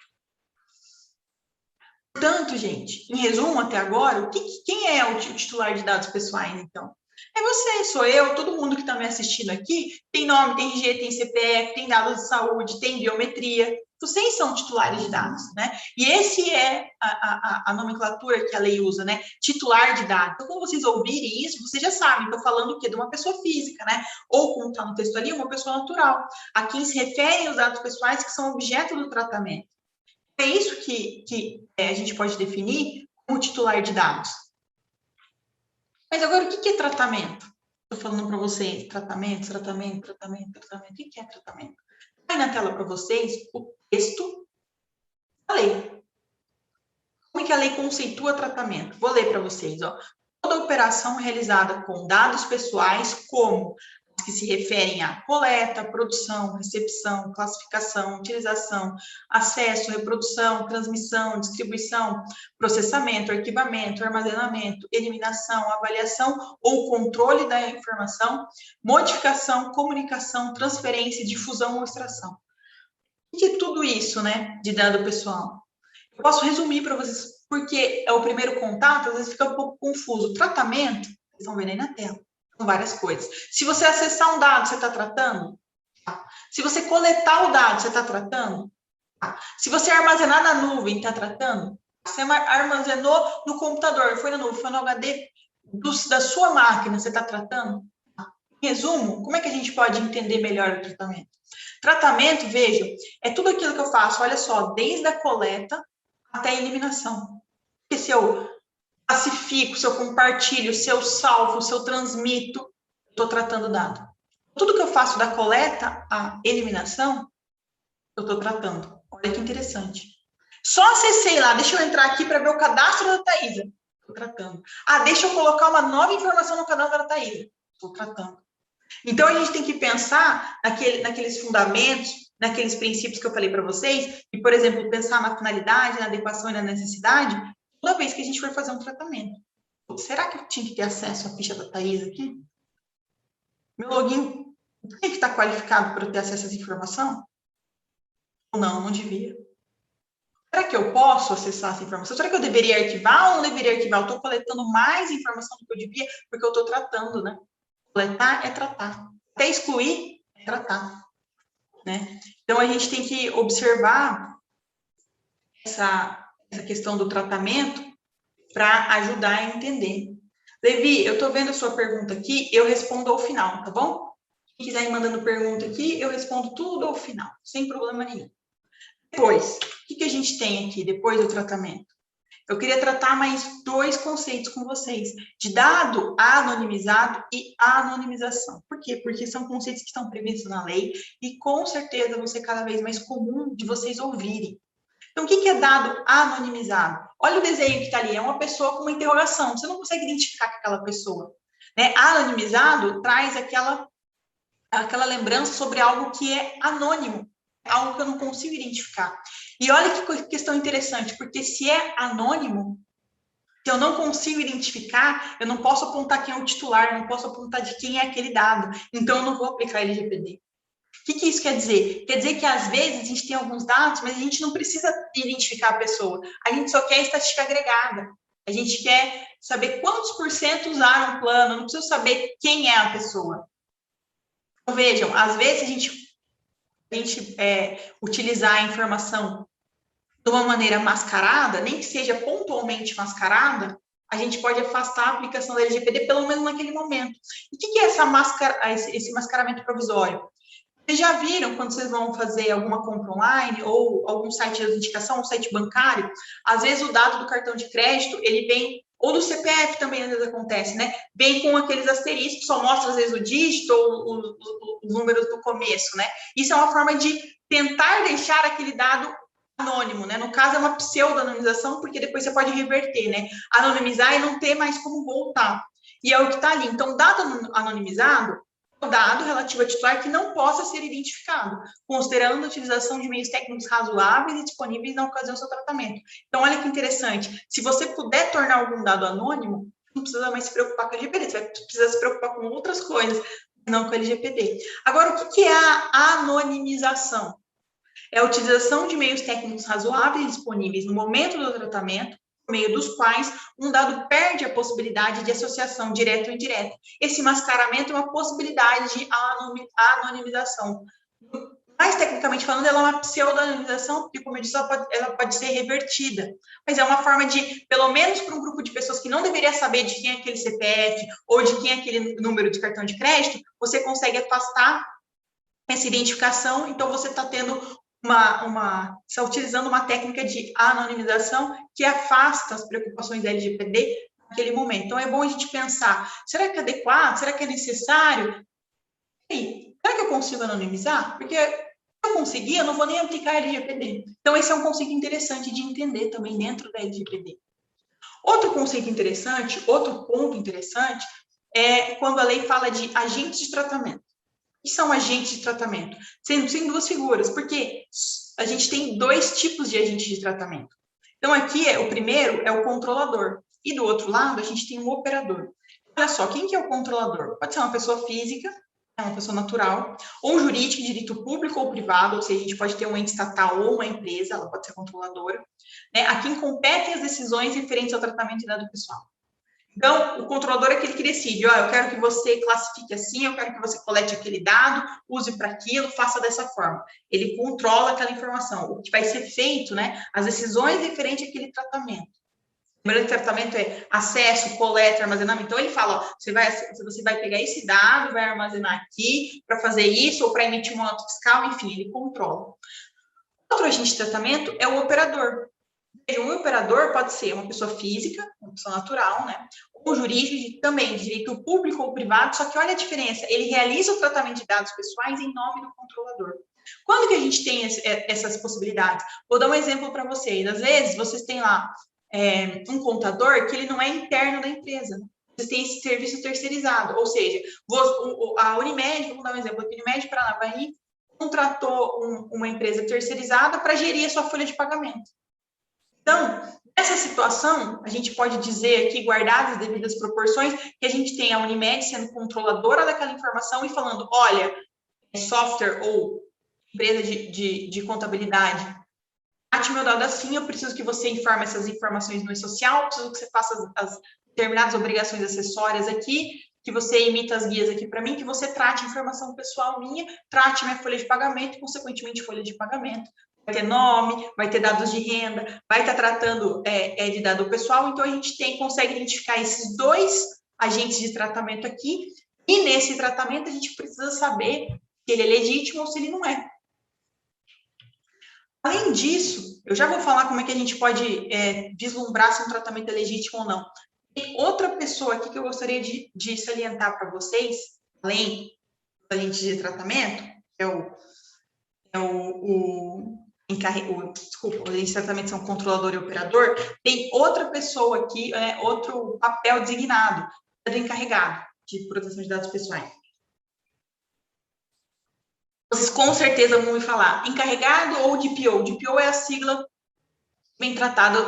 Portanto, gente, em resumo até agora, quem é o titular de dados pessoais, então? É você, sou eu, todo mundo que está me assistindo aqui, tem nome, tem RG, tem CPF, tem dados de saúde, tem biometria, vocês são titulares de dados, E esse é a nomenclatura que a lei usa, Titular de dados. Então, quando vocês ouvirem isso, vocês já sabem, estou falando o quê? De uma pessoa física, Ou, como está no texto ali, uma pessoa natural. A quem se referem os dados pessoais que são objeto do tratamento. É isso que a gente pode definir como titular de dados. Mas agora, o que é tratamento? Estou falando para vocês, tratamento. O que é tratamento? Vai na tela para vocês o texto da lei. Como é que a lei conceitua tratamento? Vou ler para vocês. Toda operação realizada com dados pessoais, como que se referem a coleta, produção, recepção, classificação, utilização, acesso, reprodução, transmissão, distribuição, processamento, arquivamento, armazenamento, eliminação, avaliação ou controle da informação, modificação, comunicação, transferência, difusão ou extração. O que é tudo isso, de dado pessoal? Eu posso resumir para vocês, porque é o primeiro contato, às vezes fica um pouco confuso. Tratamento, vocês estão vendo aí na tela. São várias coisas. Se você acessar um dado, você está tratando? Tá. Se você coletar o dado, você está tratando? Tá. Se você armazenar na nuvem, está tratando? Você armazenou no computador, foi na nuvem, foi no HD da sua máquina, você está tratando? Em resumo, como é que a gente pode entender melhor o tratamento? Tratamento, vejam, é tudo aquilo que eu faço, olha só, desde a coleta até a eliminação. Porque se eu classifico, se eu compartilho, se eu salvo, se eu transmito, estou tratando dado. Tudo que eu faço da coleta à eliminação, eu estou tratando. Olha que interessante. Só acessei lá, deixa eu entrar aqui para ver o cadastro da Thaisa. Estou tratando. Ah, deixa eu colocar uma nova informação no cadastro da Thaisa. Estou tratando. Então, a gente tem que pensar naqueles fundamentos, naqueles princípios que eu falei para vocês, e, por exemplo, pensar na finalidade, na adequação e na necessidade, toda vez que a gente for fazer um tratamento. Será que eu tinha que ter acesso à ficha da Thaisa aqui? Meu login tem que estar qualificado para eu ter acesso a essa informação? Ou não, não devia. Será que eu posso acessar essa informação? Será que eu deveria arquivar ou não deveria arquivar? Eu estou coletando mais informação do que eu devia, porque eu estou tratando, né? Coletar é tratar. Até excluir é tratar, né? Então, a gente tem que observar essa questão do tratamento para ajudar a entender. Levi, eu estou vendo a sua pergunta aqui, eu respondo ao final, tá bom? Quem quiser ir mandando pergunta aqui, eu respondo tudo ao final, sem problema nenhum. Depois, o que a gente tem aqui depois do tratamento? Eu queria tratar mais 2 conceitos com vocês, de dado anonimizado e anonimização. Por quê? Porque são conceitos que estão previstos na lei e com certeza vão ser cada vez mais comum de vocês ouvirem. Então, o que é dado anonimizado? Olha o desenho que está ali, é uma pessoa com uma interrogação, você não consegue identificar aquela pessoa. Né? Anonimizado traz aquela lembrança sobre algo que é anônimo, algo que eu não consigo identificar. E olha que questão interessante, porque se é anônimo, se eu não consigo identificar, eu não posso apontar quem é o titular, eu não posso apontar de quem é aquele dado, então eu não vou aplicar LGPD. O que isso quer dizer? Quer dizer que, às vezes, a gente tem alguns dados, mas a gente não precisa identificar a pessoa. A gente só quer estatística agregada. A gente quer saber quantos % usaram o plano, não precisa saber quem é a pessoa. Então, vejam, às vezes a gente utilizar a informação de uma maneira mascarada, nem que seja pontualmente mascarada, a gente pode afastar a aplicação da LGPD, pelo menos naquele momento. E o que é esse mascaramento provisório? Vocês já viram, quando vocês vão fazer alguma compra online ou algum site de autenticação, um site bancário, às vezes o dado do cartão de crédito, ele vem, ou do CPF também às vezes acontece, né? Vem com aqueles asteriscos, só mostra às vezes o dígito ou os números do começo, né? Isso é uma forma de tentar deixar aquele dado anônimo, né? No caso, é uma pseudo-anonimização, porque depois você pode reverter, né? Anonimizar e não ter mais como voltar. E é o que está ali. Então, dado anonimizado, dado relativo a titular que não possa ser identificado, considerando a utilização de meios técnicos razoáveis e disponíveis na ocasião do seu tratamento. Então, olha que interessante, se você puder tornar algum dado anônimo, não precisa mais se preocupar com a LGPD, você vai precisar se preocupar com outras coisas, não com a LGPD. Agora, o que é a anonimização? É a utilização de meios técnicos razoáveis e disponíveis no momento do tratamento, por meio dos quais um dado perde a possibilidade de associação direta ou indireta. Esse mascaramento é uma possibilidade de anonimização. Mais tecnicamente falando, ela é uma pseudo-anonimização, porque, como eu disse, ela pode ser revertida. Mas é uma forma de, pelo menos para um grupo de pessoas que não deveria saber de quem é aquele CPF ou de quem é aquele número de cartão de crédito, você consegue afastar essa identificação, então você está tendo está utilizando uma técnica de anonimização que afasta as preocupações da LGPD naquele momento. Então, é bom a gente pensar, será que é adequado? Será que é necessário? E, será que eu consigo anonimizar? Porque se eu conseguir, eu não vou nem aplicar a LGPD. Então, esse é um conceito interessante de entender também dentro da LGPD. Outro conceito interessante, outro ponto interessante, é quando a lei fala de agentes de tratamento. O que são agentes de tratamento? Sendo 2 figuras, porque a gente tem 2 tipos de agentes de tratamento. Então, aqui, o primeiro é o controlador, e do outro lado, a gente tem um operador. Olha só, quem que é o controlador? Pode ser uma pessoa física, uma pessoa natural, ou jurídica, de direito público ou privado, ou seja, a gente pode ter um ente estatal ou uma empresa, ela pode ser controladora, né? A quem competem as decisões referentes ao tratamento de dado pessoal. Então, o controlador é aquele que decide, ó, eu quero que você classifique assim, eu quero que você colete aquele dado, use para aquilo, faça dessa forma. Ele controla aquela informação, o que vai ser feito, né, as decisões referentes àquele tratamento. O primeiro tratamento é acesso, coleta, armazenamento. Então, ele fala, ó, você vai pegar esse dado, vai armazenar aqui para fazer isso, ou para emitir uma nota fiscal, enfim, ele controla. Outro agente de tratamento é o operador. Um operador pode ser uma pessoa física, uma pessoa natural, né? Ou jurídico, também de direito público ou privado, só que olha a diferença, ele realiza o tratamento de dados pessoais em nome do controlador. Quando que a gente tem essas possibilidades? Vou dar um exemplo para vocês. Às vezes, vocês têm lá um contador que ele não é interno da empresa. Vocês têm esse serviço terceirizado, ou seja, a Unimed, vamos dar um exemplo aqui, a Unimed Paranavaí contratou uma empresa terceirizada para gerir a sua folha de pagamento. Então, nessa situação, a gente pode dizer aqui, guardadas as devidas proporções, que a gente tem a Unimed sendo controladora daquela informação e falando, olha, software ou empresa de contabilidade, trate meu dado assim, eu preciso que você informe essas informações no e-social, preciso que você faça as determinadas obrigações acessórias aqui, que você emita as guias aqui para mim, que você trate informação pessoal minha, trate minha folha de pagamento, consequentemente folha de pagamento. Vai ter nome, vai ter dados de renda, vai estar tratando de dado pessoal, então a gente consegue identificar esses dois agentes de tratamento aqui, e nesse tratamento a gente precisa saber se ele é legítimo ou se ele não é. Além disso, eu já vou falar como é que a gente pode vislumbrar se um tratamento é legítimo ou não. Tem outra pessoa aqui que eu gostaria de salientar para vocês, além do agente de tratamento, que é o agente de tratamento são controlador e operador, tem outra pessoa aqui, outro papel designado, é do encarregado de proteção de dados pessoais. Vocês com certeza vão me falar, encarregado ou DPO? DPO é a sigla bem tratada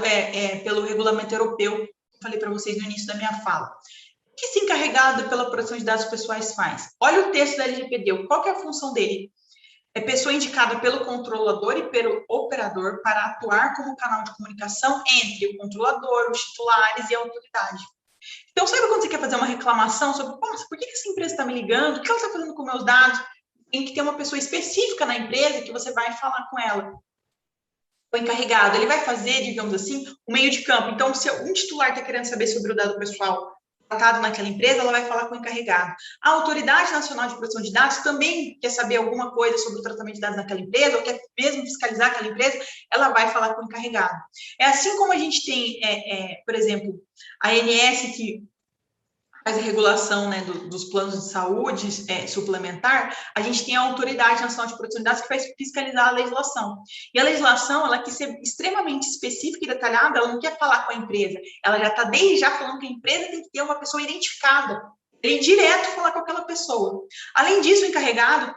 pelo regulamento europeu, que eu falei para vocês no início da minha fala. O que esse encarregado pela proteção de dados pessoais faz? Olha o texto da LGPD, qual que é a função dele? É pessoa indicada pelo controlador e pelo operador para atuar como canal de comunicação entre o controlador, os titulares e a autoridade. Então, sabe quando você quer fazer uma reclamação sobre, nossa, por que essa empresa está me ligando? O que ela está fazendo com meus dados? Tem que ter uma pessoa específica na empresa que você vai falar com ela. O encarregado, ele vai fazer, digamos assim, o meio de campo. Então, se um titular está querendo saber sobre o dado pessoal tratado naquela empresa, ela vai falar com o encarregado. A Autoridade Nacional de Proteção de Dados também quer saber alguma coisa sobre o tratamento de dados naquela empresa, ou quer mesmo fiscalizar aquela empresa, ela vai falar com o encarregado. É assim como a gente tem, por exemplo, a ANS, que faz a regulação, né, dos planos de saúde suplementar, a gente tem a Autoridade Nacional de Proteção de Dados que vai fiscalizar a legislação. E a legislação, ela quer ser extremamente específica e detalhada, ela não quer falar com a empresa, ela já está desde já falando que a empresa tem que ter uma pessoa identificada, ele direto falar com aquela pessoa. Além disso, o encarregado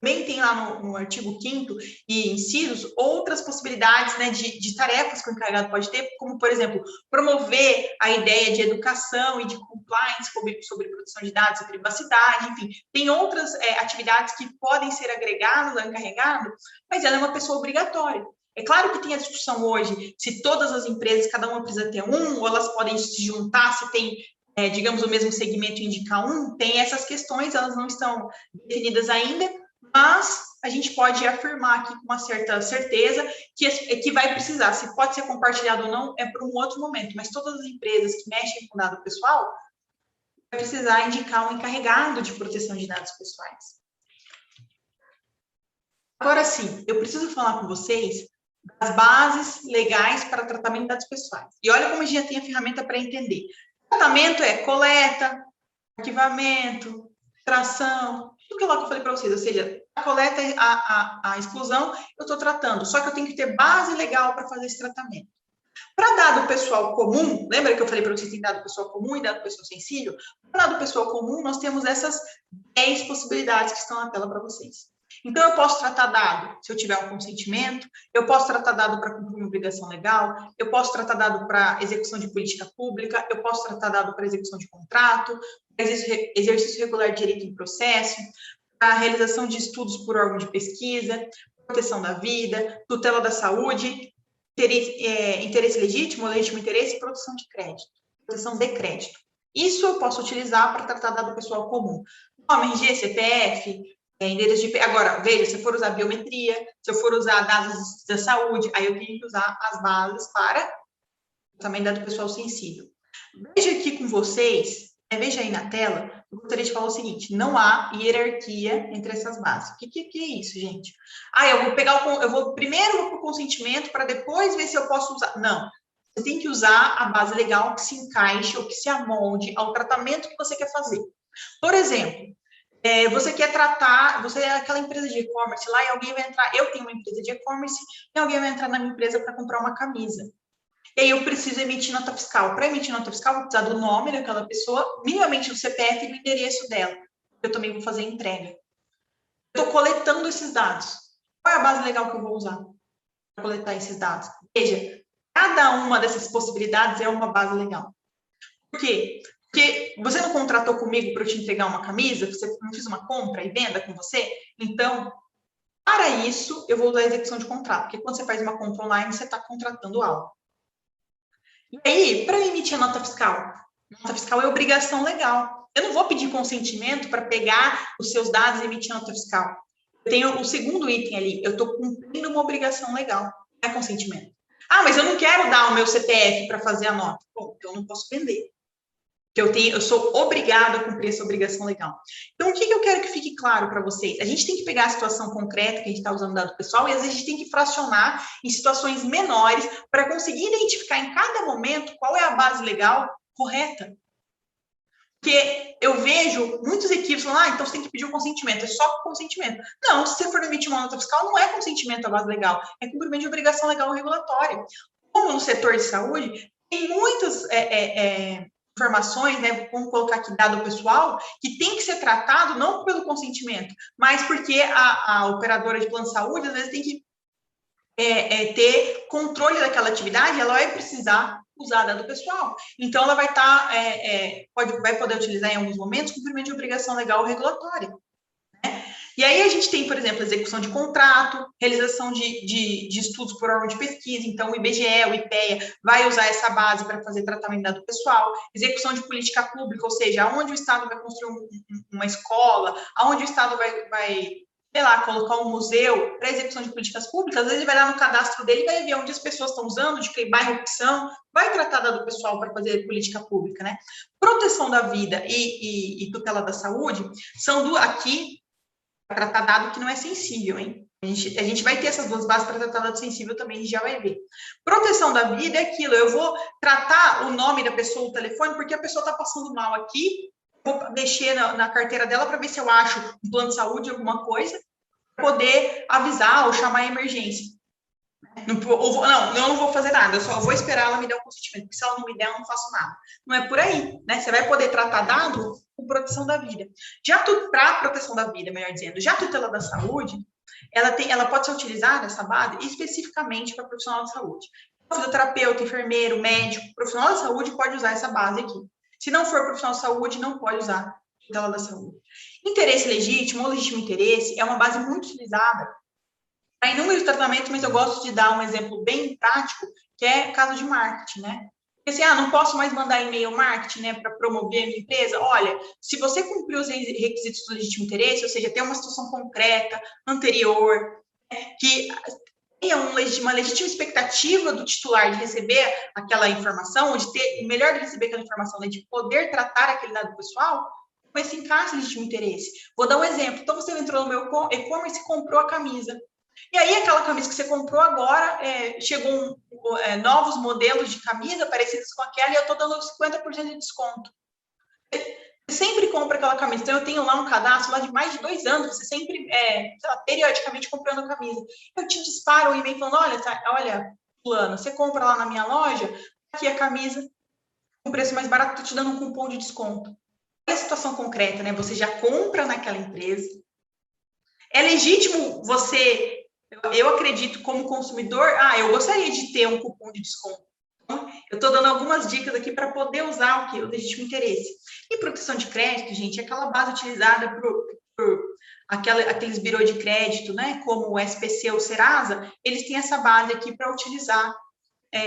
também tem lá no artigo 5º e incisos outras possibilidades, né, de tarefas que o encarregado pode ter, como, por exemplo, promover a ideia de educação e de compliance sobre proteção de dados e privacidade, enfim, tem outras atividades que podem ser agregadas ao encarregado, mas ela é uma pessoa obrigatória. É claro que tem a discussão hoje se todas as empresas, cada uma precisa ter um, ou elas podem se juntar, se tem, digamos, o mesmo segmento e indicar um, tem essas questões, elas não estão definidas ainda, mas a gente pode afirmar aqui com uma certa certeza que vai precisar, se pode ser compartilhado ou não, é para um outro momento, mas todas as empresas que mexem com dado pessoal vai precisar indicar um encarregado de proteção de dados pessoais. Agora sim, eu preciso falar com vocês das bases legais para tratamento de dados pessoais. E olha como a gente já tem a ferramenta para entender. Tratamento é coleta, arquivamento, extração, tudo que eu falei para vocês, ou seja, a coleta, a exclusão, eu estou tratando, só que eu tenho que ter base legal para fazer esse tratamento. Para dado pessoal comum, lembra que eu falei para vocês que tem dado pessoal comum e dado pessoal sensível? Para dado pessoal comum, nós temos essas 10 possibilidades que estão na tela para vocês. Então, eu posso tratar dado se eu tiver um consentimento, eu posso tratar dado para cumprir uma obrigação legal, eu posso tratar dado para execução de política pública, eu posso tratar dado para execução de contrato, exercício regular de direito em processo, para realização de estudos por órgão de pesquisa, proteção da vida, tutela da saúde, interesse legítimo, legítimo interesse e produção de crédito. proteção de crédito. Isso eu posso utilizar para tratar dado pessoal comum. Nome, RG, CPF, endereço de IP. Agora, veja, se eu for usar biometria, se eu for usar dados da saúde, aí eu tenho que usar as bases para também dado pessoal sensível. Veja aqui com vocês, veja aí na tela, eu gostaria de falar o seguinte, não há hierarquia entre essas bases. O que é isso, gente? Eu vou primeiro para o consentimento para depois ver se eu posso usar. Não. Você tem que usar a base legal que se encaixe ou que se amolde ao tratamento que você quer fazer. Por exemplo, você quer tratar, você é aquela empresa de e-commerce lá e alguém vai entrar, eu tenho uma empresa de e-commerce e alguém vai entrar na minha empresa para comprar uma camisa. E aí eu preciso emitir nota fiscal. Para emitir nota fiscal, eu vou precisar do nome daquela pessoa, minimamente o CPF e do endereço dela. Eu também vou fazer entrega. Eu estou coletando esses dados. Qual é a base legal que eu vou usar para coletar esses dados? Veja, cada uma dessas possibilidades é uma base legal. Por quê? Porque você não contratou comigo para eu te entregar uma camisa, você não fiz uma compra e venda com você, então, para isso, eu vou usar a execução de contrato, porque quando você faz uma compra online, você está contratando algo. E aí, para emitir a nota fiscal é obrigação legal. Eu não vou pedir consentimento para pegar os seus dados e emitir a nota fiscal. Eu tenho o segundo item ali, eu estou cumprindo uma obrigação legal, não é consentimento. Ah, mas eu não quero dar o meu CPF para fazer a nota. Bom, então eu não posso vender. Eu sou obrigado a cumprir essa obrigação legal. Então, o que eu quero que fique claro para vocês? A gente tem que pegar a situação concreta que a gente está usando dado pessoal e às vezes a gente tem que fracionar em situações menores para conseguir identificar em cada momento qual é a base legal correta. Porque eu vejo muitos equipes falando, então você tem que pedir o consentimento, é só consentimento. Não, se você for emitir uma nota fiscal, não é consentimento a base legal, é cumprimento de obrigação legal regulatória. Como no setor de saúde, tem muitas informações, né, vamos colocar aqui dado pessoal, que tem que ser tratado não pelo consentimento, mas porque a operadora de plano de saúde, às vezes, tem que ter controle daquela atividade, ela vai precisar usar dado pessoal. Então, ela vai estar, vai poder utilizar em alguns momentos cumprimento de obrigação legal regulatória. Né? E aí a gente tem, por exemplo, execução de contrato, realização de estudos por órgão de pesquisa, então o IBGE, o IPEA, vai usar essa base para fazer tratamento de dado pessoal, execução de política pública, ou seja, aonde o Estado vai construir uma escola, aonde o Estado vai sei lá, colocar um museu para execução de políticas públicas, às vezes ele vai lá no cadastro dele e vai ver onde as pessoas estão usando, de que bairro que são, vai tratar dado pessoal para fazer política pública, né? Proteção da vida e tutela da saúde são aqui para tratar dado que não é sensível, hein? A gente vai ter essas duas bases para tratar dado sensível também, a gente já vai ver. Proteção da vida é aquilo, eu vou tratar o nome da pessoa, o telefone, porque a pessoa está passando mal aqui, vou mexer na carteira dela para ver se eu acho um plano de saúde, alguma coisa, para poder avisar ou chamar a emergência. Eu não vou fazer nada, eu só vou esperar ela me dar um consentimento, porque se ela não me der, eu não faço nada. Não é por aí, né? Você vai poder tratar dado com proteção da vida. Para proteção da vida, melhor dizendo, já a tutela da saúde, ela pode ser utilizada, essa base, especificamente para profissional de saúde. O fisioterapeuta, enfermeiro, médico, profissional de saúde pode usar essa base aqui. Se não for profissional de saúde, não pode usar tutela da saúde. Interesse legítimo ou legítimo interesse é uma base muito utilizada para inúmeros tratamentos, mas eu gosto de dar um exemplo bem prático, que é caso de marketing, né? Porque assim, não posso mais mandar e-mail marketing, né, para promover a minha empresa. Olha, se você cumprir os requisitos do legítimo interesse, ou seja, ter uma situação concreta, anterior, que tenha uma legítima expectativa do titular de receber aquela informação, ou de ter, melhor de receber aquela informação, né, de poder tratar aquele dado pessoal, mas se encaixa legítimo interesse. Vou dar um exemplo. Então, você entrou no meu e-commerce e comprou a camisa. E aí, aquela camisa que você comprou agora, chegou novos modelos de camisa parecidos com aquela e eu estou dando 50% de desconto. Você sempre compra aquela camisa. Então, eu tenho lá um cadastro lá de mais de 2 anos, você sempre, periodicamente comprando camisa. Eu te disparo o e-mail falando, olha, fulano, você compra lá na minha loja, aqui a camisa, com preço mais barato, estou te dando um cupom de desconto. Olha a situação concreta, né? Você já compra naquela empresa. É legítimo você... Eu acredito, como consumidor, eu gostaria de ter um cupom de desconto. Então, eu estou dando algumas dicas aqui para poder usar o legítimo interesse. E proteção de crédito, gente, é aquela base utilizada por aqueles birô de crédito, né, como o SPC ou o Serasa, eles têm essa base aqui para utilizar para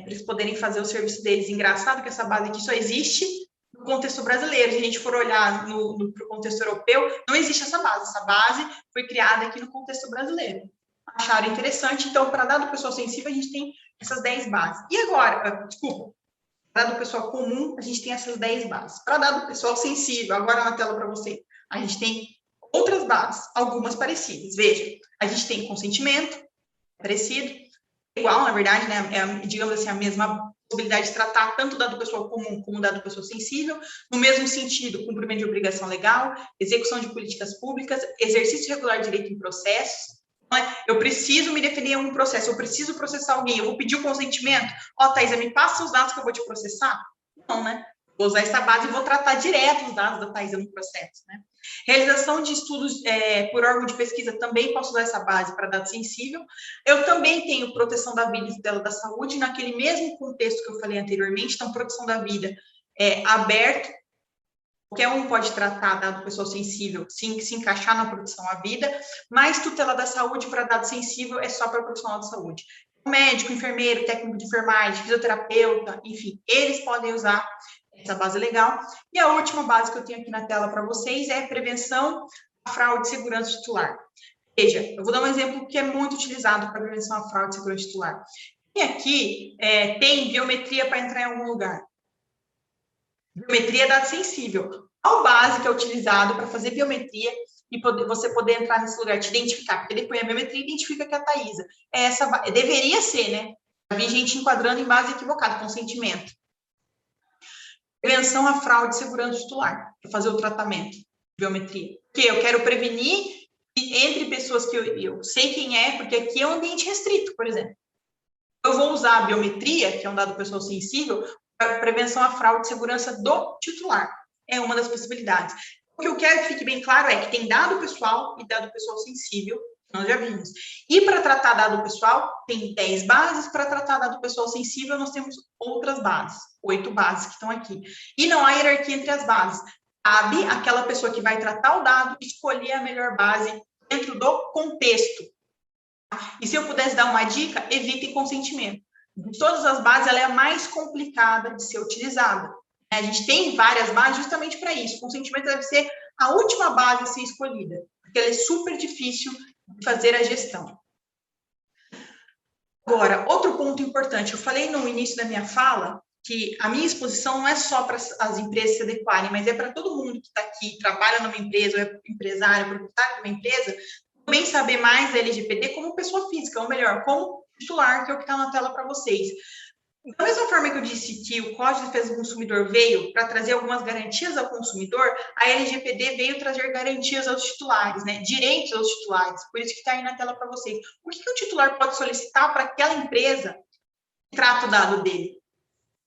eles poderem fazer o serviço deles. Engraçado que essa base aqui só existe no contexto brasileiro. Se a gente for olhar para o contexto europeu, não existe essa base. Essa base foi criada aqui no contexto brasileiro. Acharam interessante, então, para dado pessoal sensível, a gente tem essas 10 bases. E agora, desculpa, para dado pessoal comum, a gente tem essas 10 bases. Para dado pessoal sensível, agora na tela para você, a gente tem outras bases, algumas parecidas. Veja, a gente tem consentimento, parecido, igual, na verdade, né? Digamos assim, a mesma possibilidade de tratar tanto dado pessoal comum como dado pessoal sensível, no mesmo sentido, cumprimento de obrigação legal, execução de políticas públicas, exercício regular de direito em processos. Eu preciso me defender em algum processo, eu preciso processar alguém, eu vou pedir o consentimento. Thaisa, me passa os dados que eu vou te processar? Não, né? Vou usar essa base e vou tratar direto os dados da Thaisa no processo, né? Realização de estudos por órgão de pesquisa, também posso usar essa base para dado sensível. Eu também tenho proteção da vida e tutela da saúde, naquele mesmo contexto que eu falei anteriormente. Então, proteção da vida é aberto, qualquer um pode tratar dado pessoal sensível, sim, se encaixar na proteção à vida, mas tutela da saúde para dado sensível é só para profissional de saúde. Médico, enfermeiro, técnico de enfermagem, fisioterapeuta, enfim, eles podem usar essa base legal. E a última base que eu tenho aqui na tela para vocês é prevenção à fraude de segurança titular. Veja, eu vou dar um exemplo que é muito utilizado para prevenção à fraude de segurança titular. E aqui tem biometria para entrar em algum lugar. Biometria é dado sensível. Qual base que é utilizado para fazer biometria e você poder entrar nesse lugar, te identificar? Porque ele põe a biometria e identifica que é a Thaisa. Deveria ser, né? Já vi gente enquadrando em base equivocada, consentimento. Prevenção à fraude de segurança titular, para fazer o tratamento de biometria. Porque eu quero prevenir entre pessoas que eu sei quem é, porque aqui é um ambiente restrito, por exemplo. Eu vou usar a biometria, que é um dado pessoal sensível, para prevenção à fraude de segurança do titular. É uma das possibilidades. O que eu quero que fique bem claro é que tem dado pessoal e dado pessoal sensível, nós já vimos. E para tratar dado pessoal, tem 10 bases. Para tratar dado pessoal sensível, nós temos outras bases, 8 bases que estão aqui. E não há hierarquia entre as bases. Cabe aquela pessoa que vai tratar o dado escolher a melhor base dentro do contexto. E se eu pudesse dar uma dica, evite consentimento. De todas as bases, ela é a mais complicada de ser utilizada. A gente tem várias bases justamente para isso. O consentimento deve ser a última base a ser escolhida, porque ela é super difícil de fazer a gestão. Agora, outro ponto importante. Eu falei no início da minha fala que a minha exposição não é só para as empresas se adequarem, mas é para todo mundo que está aqui, trabalha numa empresa, ou é empresário, proprietário de uma empresa, também saber mais da LGPD como pessoa física, ou melhor, como titular, que é o que está na tela para vocês. Da mesma forma que eu disse que o Código de Defesa do Consumidor veio para trazer algumas garantias ao consumidor, a LGPD veio trazer garantias aos titulares, né? Direitos aos titulares, por isso que está aí na tela para vocês. O que o titular pode solicitar para aquela empresa que trata o dado dele?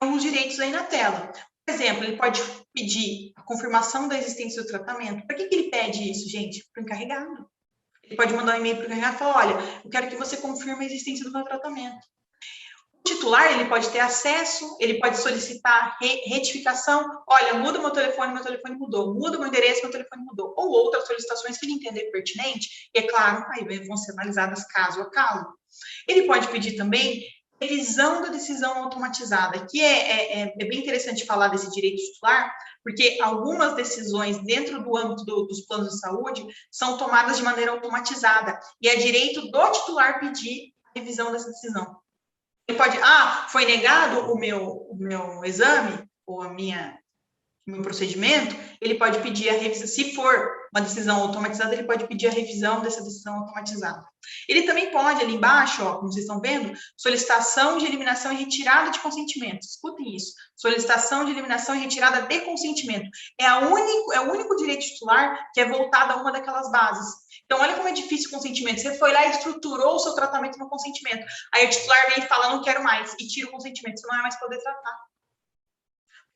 Tem os direitos aí na tela. Por exemplo, ele pode pedir a confirmação da existência do tratamento. Para que ele pede isso, gente? Para o encarregado. Ele pode mandar um e-mail para o encarregado e falar, olha, eu quero que você confirme a existência do meu tratamento. O titular, ele pode ter acesso, ele pode solicitar retificação, olha, muda meu telefone mudou, muda meu endereço, meu telefone mudou, ou outras solicitações que ele entender pertinente, e é claro, aí vão ser analisadas caso a caso. Ele pode pedir também revisão da decisão automatizada, que é bem interessante falar desse direito titular, porque algumas decisões dentro do âmbito dos planos de saúde são tomadas de maneira automatizada, e é direito do titular pedir a revisão dessa decisão. Ele pode, foi negado o meu exame, ou o meu procedimento, ele pode pedir a revisão, se for uma decisão automatizada, ele pode pedir a revisão dessa decisão automatizada. Ele também pode, ali embaixo, como vocês estão vendo, solicitação de eliminação e retirada de consentimento. Escutem isso. Solicitação de eliminação e retirada de consentimento. É o único direito titular que é voltado a uma daquelas bases. Então, olha como é difícil o consentimento. Você foi lá e estruturou o seu tratamento no consentimento. Aí o titular vem e fala, não quero mais, e tira o consentimento. Você não vai mais poder tratar.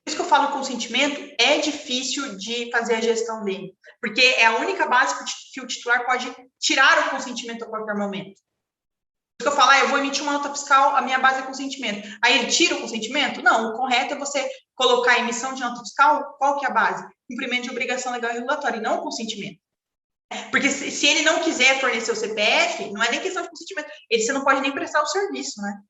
Por isso que eu falo que o consentimento é difícil de fazer a gestão dele, porque é a única base que o titular pode tirar o consentimento a qualquer momento. Por isso que eu falo, eu vou emitir uma nota fiscal, a minha base é consentimento. Aí ele tira o consentimento? Não, o correto é você colocar a emissão de nota fiscal, qual que é a base? Cumprimento de obrigação legal e regulatória, e não o consentimento. Porque se ele não quiser fornecer o CPF, não é nem questão de consentimento, você não pode nem prestar o serviço, né?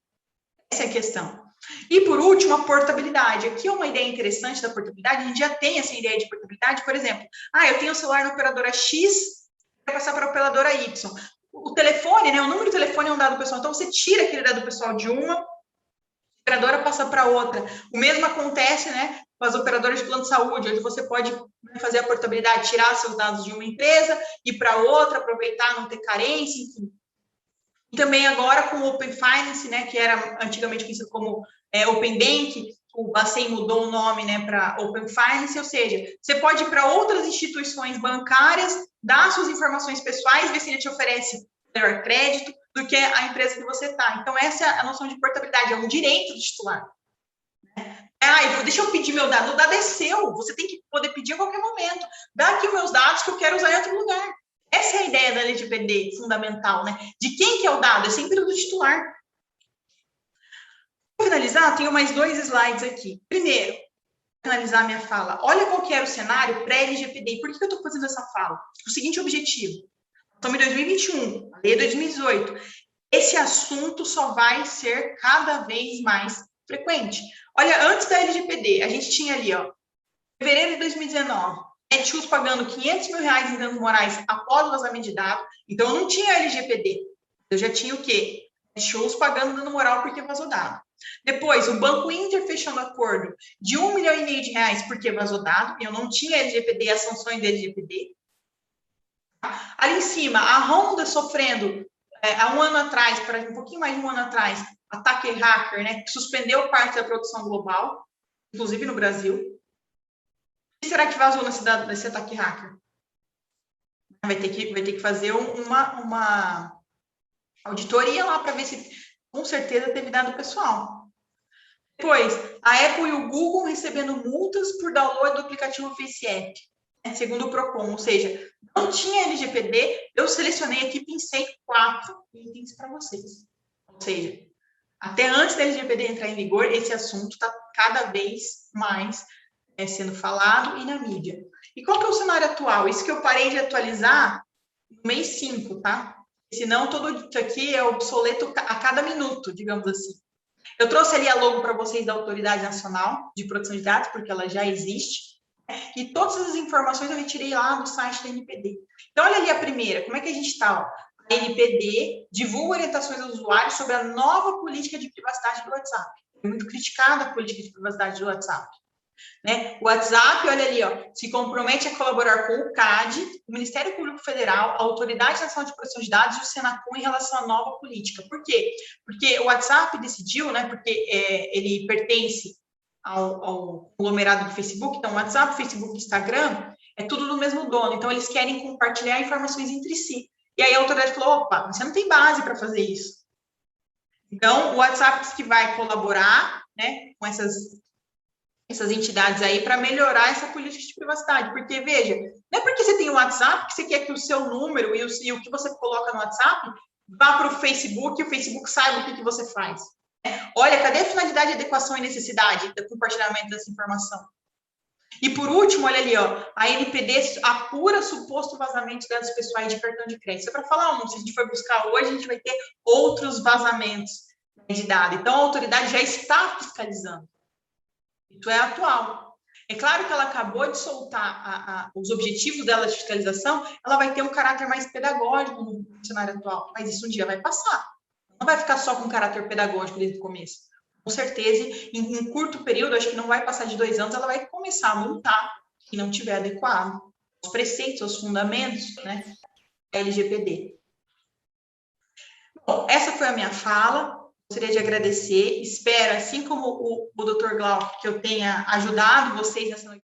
Essa é a questão. E, por último, a portabilidade. Aqui é uma ideia interessante da portabilidade. A gente já tem essa ideia de portabilidade. Por exemplo, eu tenho um celular na operadora X, vai passar para a operadora Y. O telefone, né, o número de telefone é um dado pessoal. Então, você tira aquele dado pessoal de uma, a operadora passa para outra. O mesmo acontece, né, com as operadoras de plano de saúde, onde você pode fazer a portabilidade, tirar seus dados de uma empresa, ir para outra, aproveitar, não ter carência, enfim. E também agora com o Open Finance, né, que era antigamente conhecido como Open Bank, o Bacen mudou o nome, né, para Open Finance, ou seja, você pode ir para outras instituições bancárias, dar suas informações pessoais, ver se ele te oferece melhor crédito do que a empresa que você está. Então, essa é a noção de portabilidade, é um direito do titular. Deixa eu pedir meu dado. O dado é seu, você tem que poder pedir a qualquer momento. Dá aqui meus dados que eu quero usar em outro lugar. Essa é a ideia da LGPD fundamental, né? De quem que é o dado? É sempre do titular. Para finalizar, tenho mais 2 slides aqui. Primeiro, para finalizar a minha fala, olha qual que era o cenário pré-LGPD. Por que eu estou fazendo essa fala? O seguinte objetivo. Estamos em 2021, a lei é 2018. Esse assunto só vai ser cada vez mais frequente. Olha, antes da LGPD, a gente tinha ali, ó, fevereiro de 2019, Netshoes pagando R$500 mil em danos morais após o vazamento de dados. Então, eu não tinha LGPD. Eu já tinha o quê? Netshoes pagando dano moral porque vazou dado. Depois, o Banco Inter fechando acordo de R$1,5 milhão porque vazou dado. Eu não tinha LGPD e as sanções da LGPD. Ali em cima, a Honda sofrendo, há um ano atrás, um pouquinho mais de um ano atrás, ataque hacker, né, que suspendeu parte da produção global, inclusive no Brasil. O que será que vazou nesse ataque hacker? Vai ter que fazer uma auditoria lá para ver se, com certeza, teve dado pessoal. Depois, a Apple e o Google recebendo multas por download do aplicativo FaceApp, né, segundo o Procon, ou seja, não tinha LGPD, eu selecionei aqui, pensei 4 itens para vocês. Ou seja, até antes da LGPD entrar em vigor, esse assunto está cada vez mais sendo falado e na mídia. E qual que é o cenário atual? Isso que eu parei de atualizar no mês 5, tá? Senão, tudo isso aqui é obsoleto a cada minuto, digamos assim. Eu trouxe ali a logo para vocês da Autoridade Nacional de Proteção de Dados, porque ela já existe. E todas as informações eu retirei lá do site da NPD. Então, olha ali a primeira. Como é que a gente está? A NPD divulga orientações aos usuários sobre a nova política de privacidade do WhatsApp. É muito criticada a política de privacidade do WhatsApp. Né? O WhatsApp, olha ali, ó, se compromete a colaborar com o CAD, o Ministério Público Federal, a Autoridade Nacional de Proteção de Dados e o Senacom em relação à nova política. Por quê? Porque o WhatsApp decidiu, né, porque ele pertence ao conglomerado do Facebook, então WhatsApp, Facebook e Instagram é tudo do mesmo dono, então eles querem compartilhar informações entre si. E aí a autoridade falou, opa, você não tem base para fazer isso. Então, o WhatsApp diz que vai colaborar, né, com essas entidades aí para melhorar essa política de privacidade. Porque, veja, não é porque você tem o WhatsApp que você quer que o seu número e o que você coloca no WhatsApp vá para o Facebook e o Facebook saiba o que você faz. Olha, cadê a finalidade, adequação e necessidade do compartilhamento dessa informação? E, por último, olha ali, ó, a NPD apura suposto vazamento de dados pessoais de cartão de crédito. Isso é para falar se a gente for buscar hoje, a gente vai ter outros vazamentos de dados. Então, a autoridade já está fiscalizando. Isso é atual. É claro que ela acabou de soltar os objetivos dela de fiscalização, ela vai ter um caráter mais pedagógico no cenário atual, mas isso um dia vai passar. Não vai ficar só com caráter pedagógico desde o começo. Com certeza, em curto período, acho que não vai passar de 2 anos, ela vai começar a multar se não tiver adequado os preceitos, os fundamentos, né, LGPD. Bom, essa foi a minha fala. Gostaria de agradecer. Espero, assim como o Dr. Glauco, que eu tenha ajudado vocês nessa noite.